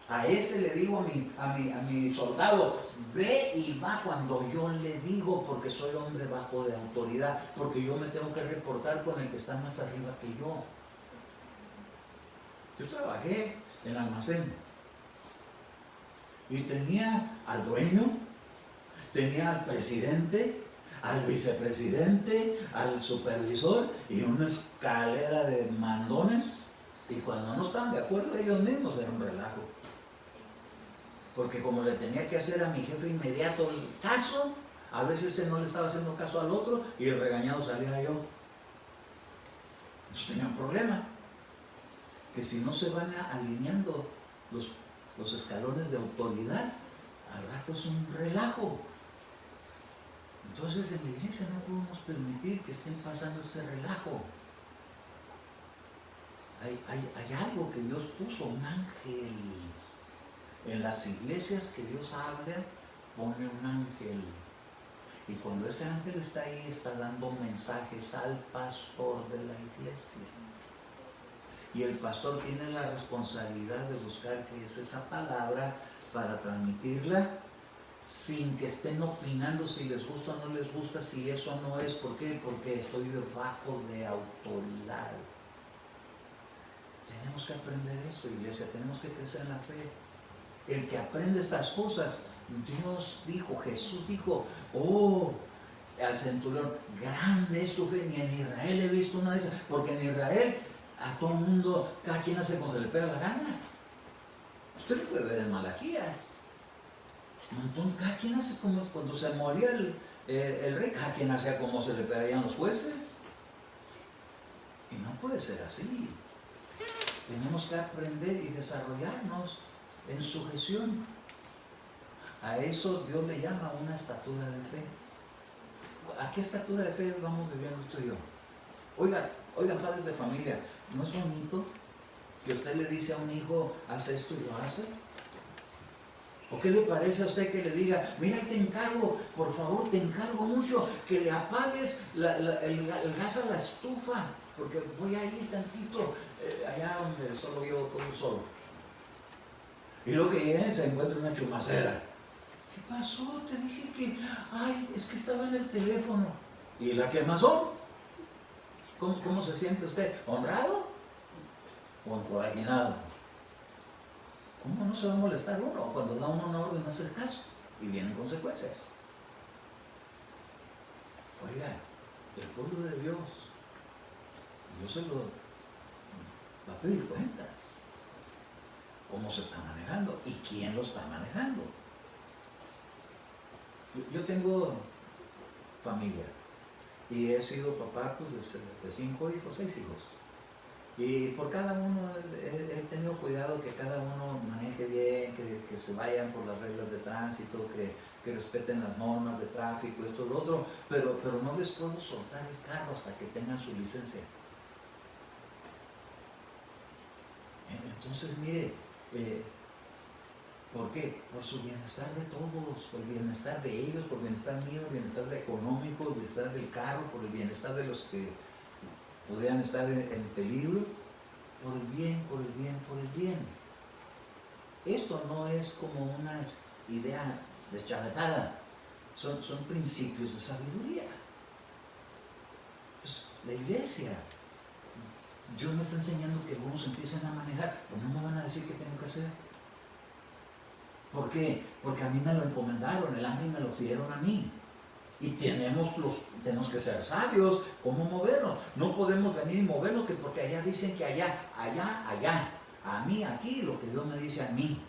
A este le digo a mi soldado, ve y va cuando yo le digo, porque soy hombre bajo de autoridad, porque yo me tengo que reportar con el que está más arriba que yo. Yo trabajé en almacén y tenía al dueño, tenía al presidente, al vicepresidente, al supervisor y una escalera de mandones. Y cuando no estaban de acuerdo ellos mismos, era un relajo. Porque como le tenía que hacer a mi jefe inmediato el caso, a veces él no le estaba haciendo caso al otro y el regañado salía yo. Entonces tenía un problema. Que si no se van alineando los escalones de autoridad, al rato es un relajo. Entonces en la iglesia no podemos permitir que estén pasando ese relajo. Hay algo que Dios puso, un ángel. En las iglesias que Dios habla, pone un ángel. Y cuando ese ángel está ahí, está dando mensajes al pastor de la iglesia. Y el pastor tiene la responsabilidad de buscar qué es esa palabra para transmitirla sin que estén opinando si les gusta o no les gusta, si eso no es. ¿Por qué? Porque estoy debajo de autoridad. Tenemos que aprender esto, iglesia, tenemos que crecer en la fe. El que aprende estas cosas, Dios dijo, Jesús dijo, oh, al centurión, grande es tu fe, ni en Israel he visto una de esas, porque en Israel a todo el mundo, cada quien hace como se le pega la gana. Usted lo puede ver en Malaquías. Entonces, cada quien hace como cuando se moría el rey, cada quien hacía como se le pegarían los jueces. Y no puede ser así. Tenemos que aprender y desarrollarnos en sujeción. A eso Dios le llama una estatura de fe. ¿A qué estatura de fe vamos viviendo tú y yo? Oigan, padres de familia, ¿no es bonito que usted le dice a un hijo, haz esto y lo hace? ¿O qué le parece a usted que le diga, mira, te encargo, por favor, te encargo mucho, que le apagues el gas a la estufa, porque voy a ir tantito allá donde solo yo estoy solo? Y lo que llega se encuentra una chumacera. ¿Qué pasó? Te dije que, ay, es que estaba en el teléfono. ¿Y la quemazón? ¿Cómo se siente usted? ¿Honrado o encoraginado? ¿Cómo no se va a molestar uno cuando da uno una orden a hacer caso y vienen consecuencias? Oiga, el pueblo de Dios se lo va a pedir cuentas. ¿Cómo se está manejando? ¿Y quién lo está manejando? Yo tengo familia y he sido papá pues, de 5 hijos, 6 hijos. Y por cada uno he tenido cuidado que cada uno maneje bien, que se vayan por las reglas de tránsito, que respeten las normas de tráfico, esto y lo otro, pero no les puedo soltar el carro hasta que tengan su licencia. Entonces, mire, ¿por qué? Por su bienestar de todos, por el bienestar de ellos, por el bienestar mío, el bienestar económico, el bienestar del carro, por el bienestar de los que pudieran estar en peligro, por el bien, por el bien, por el bien. Esto no es como una idea deschavetada, son principios de sabiduría. Entonces, la iglesia, Dios me está enseñando que algunos empiecen a manejar, pues no me van a decir qué tengo que hacer. ¿Por qué? Porque a mí me lo encomendaron, el ángel me lo dieron a mí. Y tenemos que ser sabios, ¿cómo movernos? No podemos venir y movernos que porque allá dicen que allá, a mí aquí, lo que Dios me dice a mí.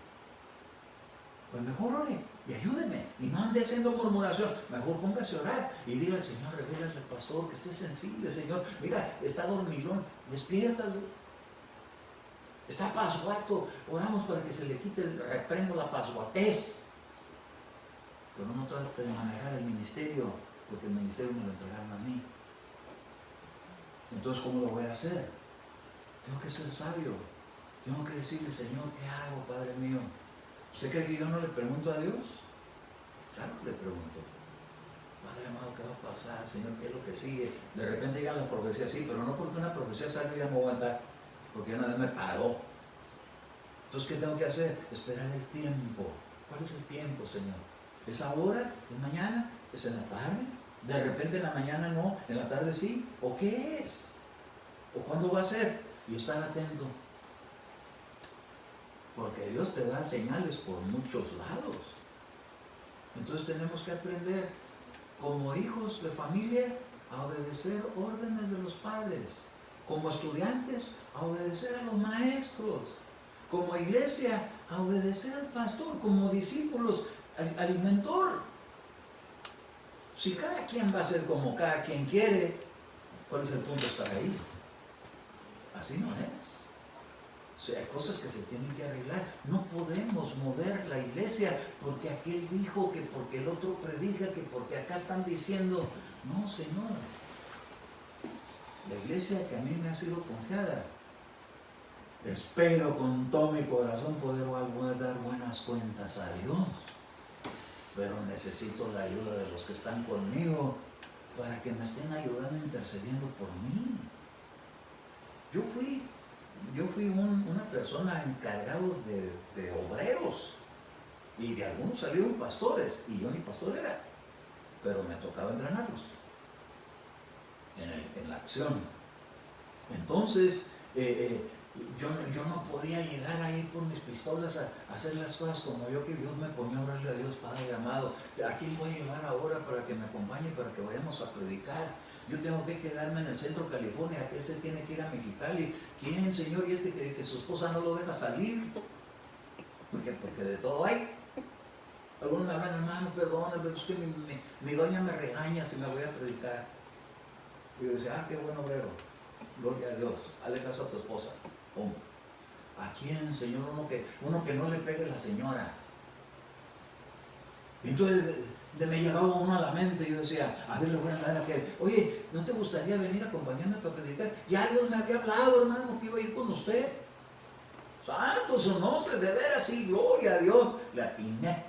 Pues mejor ore y ayúdeme, y no ande haciendo murmuración, mejor póngase a orar y diga al Señor, revélale al pastor que esté sensible, Señor, mira, está dormilón, despiértalo. Está pasguato, oramos para que se le quite, reprendo la pasguatez. Pero no trate de manejar el ministerio, porque el ministerio me lo entregaron a mí. Entonces, ¿cómo lo voy a hacer? Tengo que ser sabio. Tengo que decirle, Señor, ¿qué hago, Padre mío? ¿Usted cree que yo no le pregunto a Dios? Claro que le pregunto. Padre amado, ¿qué va a pasar? Señor, ¿qué es lo que sigue? De repente llega la profecía, sí, pero no porque una profecía salga ya me voy a aguantar, porque una vez me paró. Entonces, ¿qué tengo que hacer? Esperar el tiempo. ¿Cuál es el tiempo, Señor? ¿Es ahora? ¿Es mañana? ¿Es en la tarde? ¿De repente en la mañana no? ¿En la tarde sí? ¿O qué es? ¿O cuándo va a ser? Y estar atento. Porque Dios te da señales por muchos lados. Entonces tenemos que aprender, como hijos de familia, a obedecer órdenes de los padres. Como estudiantes, a obedecer a los maestros. Como iglesia, a obedecer al pastor. Como discípulos, al mentor. Si cada quien va a ser como cada quien quiere, ¿cuál es el punto de estar ahí? Así no es. O sea, hay cosas que se tienen que arreglar. No podemos mover la iglesia porque aquel dijo, que porque el otro predica, que porque acá están diciendo. No, Señor. La iglesia que a mí me ha sido confiada Espero con todo mi corazón poder dar buenas cuentas a Dios, pero necesito la ayuda de los que están conmigo para que me estén ayudando, intercediendo por mí. Yo fui una persona encargado de obreros, y de algunos salieron pastores, y yo ni pastor era, pero me tocaba entrenarlos en la acción. Entonces, yo no podía llegar ahí por mis pistolas a hacer las cosas como yo, que Dios me ponía a orarle a Dios, Padre amado, ¿a quién voy a llevar ahora para que me acompañe, para que vayamos a predicar? Yo tengo que quedarme en el centro de California, aquel se tiene que ir a Mexicali. ¿Quién, Señor? Y que su esposa no lo deja salir. Porque de todo hay. Algunos me hablan, hermano, perdón, pero es que mi doña me regaña si me voy a predicar. Y yo decía, qué buen obrero, gloria a Dios, hazle caso a tu esposa. ¿Cómo? ¿A quién, Señor? Uno que no le pegue a la señora. Y entonces me llegaba uno a la mente, y yo decía, a ver, le voy a hablar a aquel, oye, ¿no te gustaría venir a acompañarme para predicar? Ya Dios me había hablado, hermano, que iba a ir con usted. Santo su nombre, de veras, sí, gloria a Dios. Le atiné.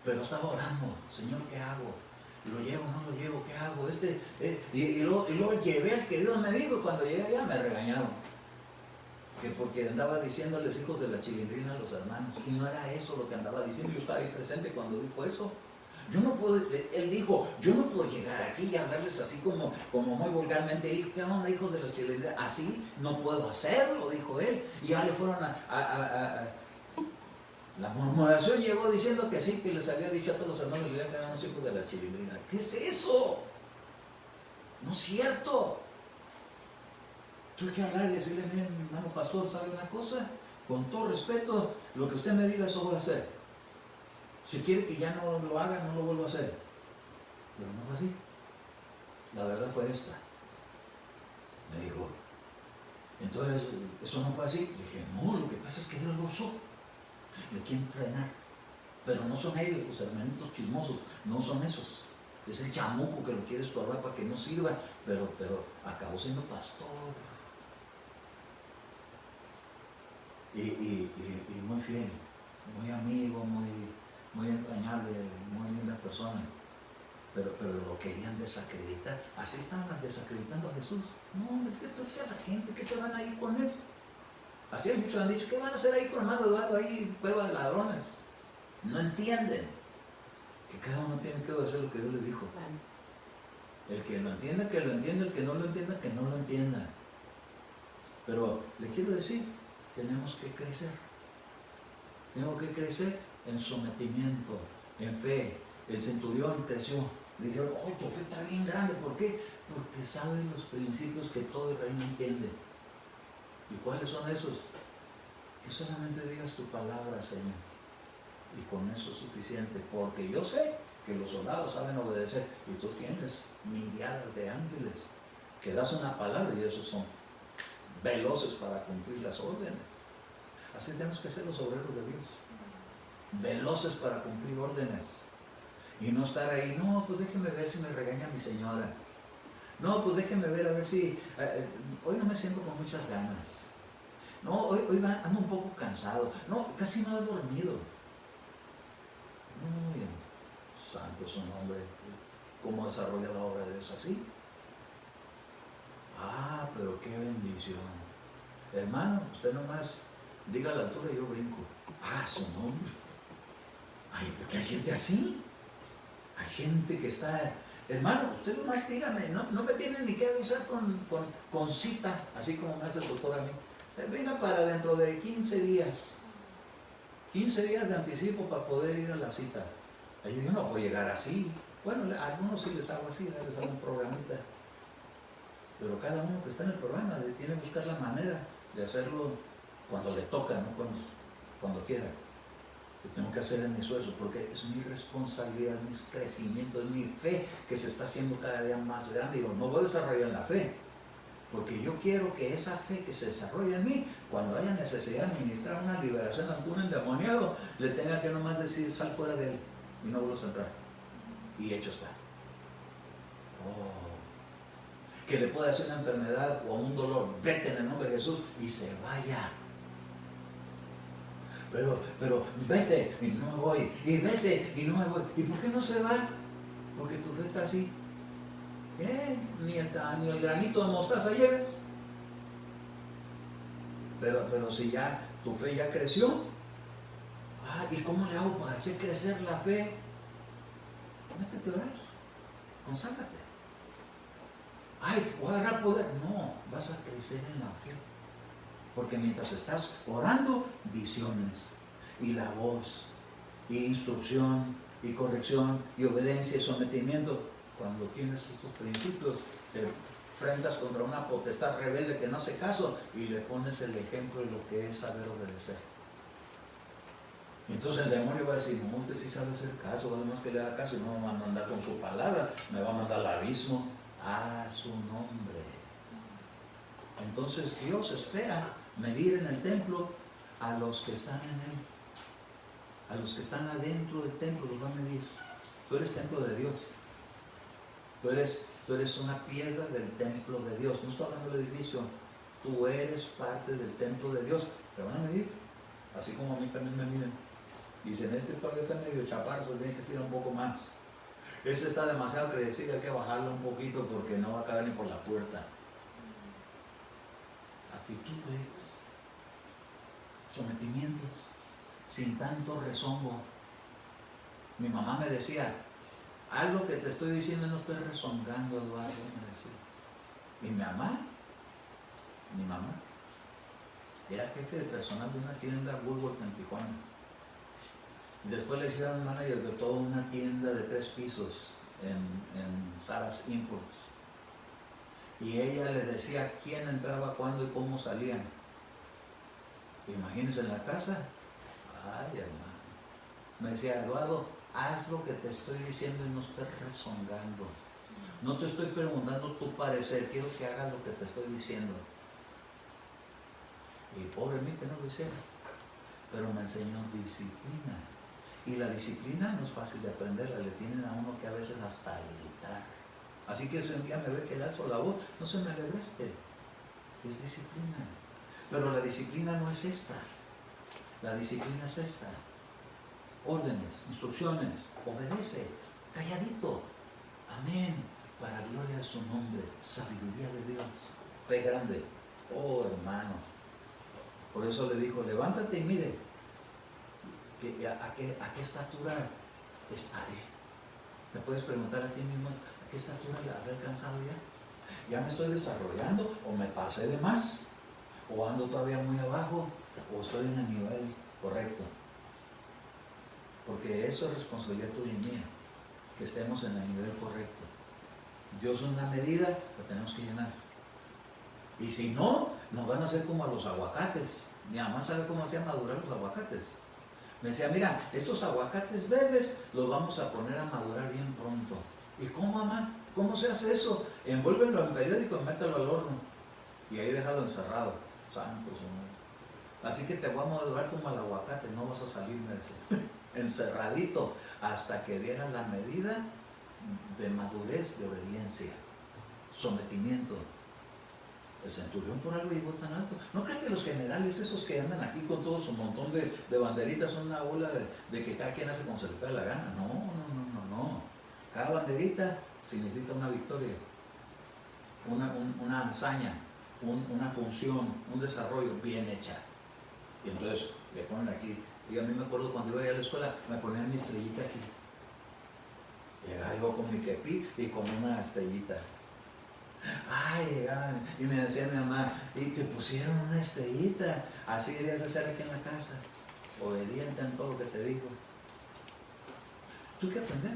Pero estaba orando, Señor, ¿qué hago? ¿Lo llevo, no lo llevo? ¿Qué hago? Y luego llevé al que Dios me dijo. Cuando llegué allá me regañaron, que porque andaba diciéndoles hijos de la chilindrina a los hermanos, y no era eso lo que andaba diciendo. Yo estaba ahí presente cuando dijo eso. Yo no puedo, él dijo, yo no puedo llegar aquí y hablarles así como muy vulgarmente, ¿qué onda, hijos de la chilindrina? Así no puedo hacerlo, dijo él. Y ya le fueron la murmuración llegó diciendo que sí, que les había dicho a todos los hermanos que eran los hijos de la chilindrina. ¿Qué es eso? No es cierto. Tuve que hablar y decirle, mire, mi hermano pastor, ¿sabe una cosa? Con todo respeto, lo que usted me diga, eso voy a hacer. Si quiere que ya no lo haga, no lo vuelvo a hacer. Pero no fue así. La verdad fue esta. Me dijo, entonces, ¿eso no fue así? Le dije, no, lo que pasa es que Dios lo usó. Le quieren frenar. Pero no son ellos, los hermanitos chismosos, no son esos. Es el chamuco que lo quiere estorbar para que no sirva, pero acabó siendo pastor. Y muy fiel, muy amigo, muy entrañable, muy linda persona. Pero lo querían desacreditar. Así estaban desacreditando a Jesús. No, es que entonces a la gente que se van a ir con él. Así muchos han dicho, ¿qué van a hacer ahí con hermano Eduardo ahí, cueva de ladrones? No entienden que cada uno tiene que hacer lo que Dios le dijo. El que lo entienda, que lo entienda, el que no lo entienda, que no lo entienda. Pero le quiero decir, tenemos que crecer. Tenemos que crecer en sometimiento, en fe. El centurión creció. Le dijeron, tu fe está bien grande. ¿Por qué? Porque sabe los principios que todo el reino entiende. ¿Y cuáles son esos? Que solamente digas tu palabra, Señor. Y con eso es suficiente. Porque yo sé que los soldados saben obedecer. Y tú tienes miriadas de ángeles que das una palabra y esos son veloces para cumplir las órdenes. Así tenemos que ser los obreros de Dios. Veloces para cumplir órdenes. Y no estar ahí, no, pues déjeme ver si me regaña mi señora. No, pues déjeme ver a ver si... hoy no me siento con muchas ganas. No, hoy ando un poco cansado. No, casi no he dormido. Muy bien. Santo su nombre. ¿Cómo desarrolla la obra de Dios así? Pero qué bendición. Hermano, usted nomás diga la altura y yo brinco. Su nombre. Ay, porque hay gente así. Hay gente que está... Hermano, usted nomás dígame, no me tiene ni que avisar con cita, así como me hace el doctor a mí. Venga para dentro de 15 días. 15 días de anticipo para poder ir a la cita. Yo no puedo llegar así. Bueno, a algunos sí les hago así, les hago un programita. Pero cada uno que está en el programa tiene que buscar la manera de hacerlo cuando le toca, no cuando quiera. Lo tengo que hacer en mis huesos porque es mi responsabilidad, mi crecimiento, es mi fe que se está haciendo cada día más grande. Digo, no voy a desarrollar la fe, porque yo quiero que esa fe que se desarrolla en mí, cuando haya necesidad de administrar una liberación ante un endemoniado, le tenga que nomás decir, sal fuera de él y no vuelvas a entrar. Y hecho está. que le puede hacer una enfermedad o un dolor, vete en el nombre de Jesús y se vaya. Pero vete y no me voy, y vete y no me voy. ¿Y por qué no se va? Porque tu fe está así. Ni el granito de mostaza llegas. Pero si ya tu fe ya creció, ¿y cómo le hago para hacer crecer la fe? Métete a orar, conságrate. Voy a agarrar poder. No, vas a crecer en la fe. Porque mientras estás orando, visiones, y la voz, y instrucción, y corrección, y obediencia, y sometimiento. Cuando tienes estos principios, te enfrentas contra una potestad rebelde que no hace caso, y le pones el ejemplo de lo que es saber obedecer. Y entonces el demonio va a decir, no, usted sí sabe hacer caso, además que le haga caso, y no me va a mandar con su palabra, me va a mandar al abismo a su nombre. Entonces Dios espera medir en el templo a los que están en él, a los que están adentro del templo, los va a medir. Tú eres templo de Dios, tú eres una piedra del templo de Dios. No estoy hablando del edificio, tú eres parte del templo de Dios. Te van a medir, así como a mí también me miden. Dicen, este todavía está medio chaparro, se tiene que estirar un poco más. Este está demasiado crecido, hay que bajarlo un poquito porque no va a caber ni por la puerta. Actitudes, sometimientos, sin tanto rezongo. Mi mamá me decía, haz lo que te estoy diciendo, no estoy rezongando, Eduardo, me decía. Y mi mamá era jefe de personal de una tienda Woolworth en Tijuana. Y después le hicieron manager de toda una tienda de 3 pisos en Saras Imports. Y ella le decía quién entraba, cuándo y cómo salían. Imagínense en la casa. Ay, hermano. Me decía, Eduardo, haz lo que te estoy diciendo y no estés rezongando. No te estoy preguntando tu parecer, quiero que hagas lo que te estoy diciendo. Y pobre mí que no lo hiciera. Pero me enseñó disciplina. Y la disciplina no es fácil de aprenderla, le tienen a uno que a veces hasta gritar. Así que si un día me ve que le alzo la voz, no se me alegreste. Es disciplina. Pero la disciplina no es esta. La disciplina es esta. Órdenes, instrucciones, obedece, calladito. Amén. Para gloria de su nombre, sabiduría de Dios, fe grande. Oh, hermano. Por eso le dijo, levántate y mire, ¿a qué estatura estaré? Te puedes preguntar a ti mismo, ¿a qué estatura le habré alcanzado ya? ¿Ya me estoy desarrollando o me pasé de más? ¿O ando todavía muy abajo? ¿O estoy en el nivel correcto? Porque eso es responsabilidad tuya y mía, que estemos en el nivel correcto. Dios una medida, la tenemos que llenar. Y si no, nos van a hacer como a los aguacates. Mi mamá sabe cómo hacía madurar los aguacates. Me decía, mira, estos aguacates verdes los vamos a poner a madurar bien pronto. ¿Y cómo, mamá? ¿Cómo se hace eso? Envuélvelo en periódico y mételo al horno. Y ahí déjalo encerrado. Santo Señor. Así que te voy a madurar como al aguacate, no vas a salir, me decía. Encerradito, hasta que diera la medida de madurez, de obediencia, sometimiento. El centurión por algo llegó tan alto. ¿No crees que los generales, esos que andan aquí con todo su montón de banderitas, son una ola de que cada quien hace como se le pega la gana? No. Cada banderita significa una victoria, una hazaña, una función, un desarrollo bien hecha. Y entonces le ponen aquí. Y a mí me acuerdo cuando iba a la escuela, me ponían mi estrellita aquí. Llegaba yo con mi kepi y con una estrellita. Y me decía mi mamá, y te pusieron una estrellita, así deberías hacer aquí en la casa, obediente en todo lo que te digo. Tú hay que aprender.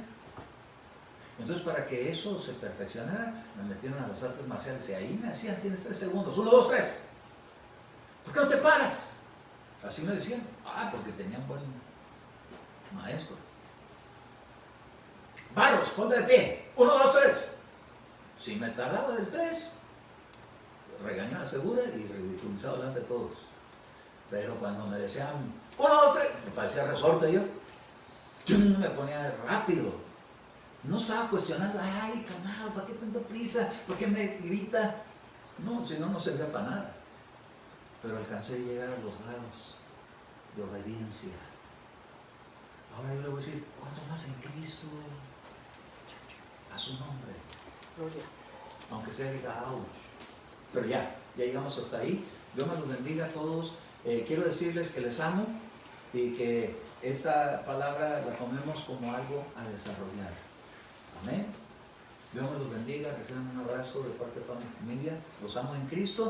Entonces, para que eso se perfeccionara, me metieron a las artes marciales y ahí me hacían, tienes 3 segundos, 1, 2, 3. ¿Por qué no te paras? Así me decían. Porque tenían buen maestro. Barros, ponte de pie, 1, 2, 3. Si me tardaba del 3, regañaba segura y ridiculizaba delante de todos. Pero cuando me decían 1, 2, 3, me parecía resorte yo. Me ponía rápido. No estaba cuestionando, ay, calmado, ¿para qué tanta prisa? ¿Por qué me grita? No, si no, no servía para nada. Pero alcancé a llegar a los grados de obediencia. Ahora yo le voy a decir, ¿cuánto más en Cristo? A su nombre. Gloria. Aunque sea diga, ouch. Pero ya llegamos hasta ahí. Dios me los bendiga a todos. Quiero decirles que les amo y que esta palabra la tomemos como algo a desarrollar. Amén. Dios me los bendiga. Reciban un abrazo de parte de toda mi familia. Los amo en Cristo.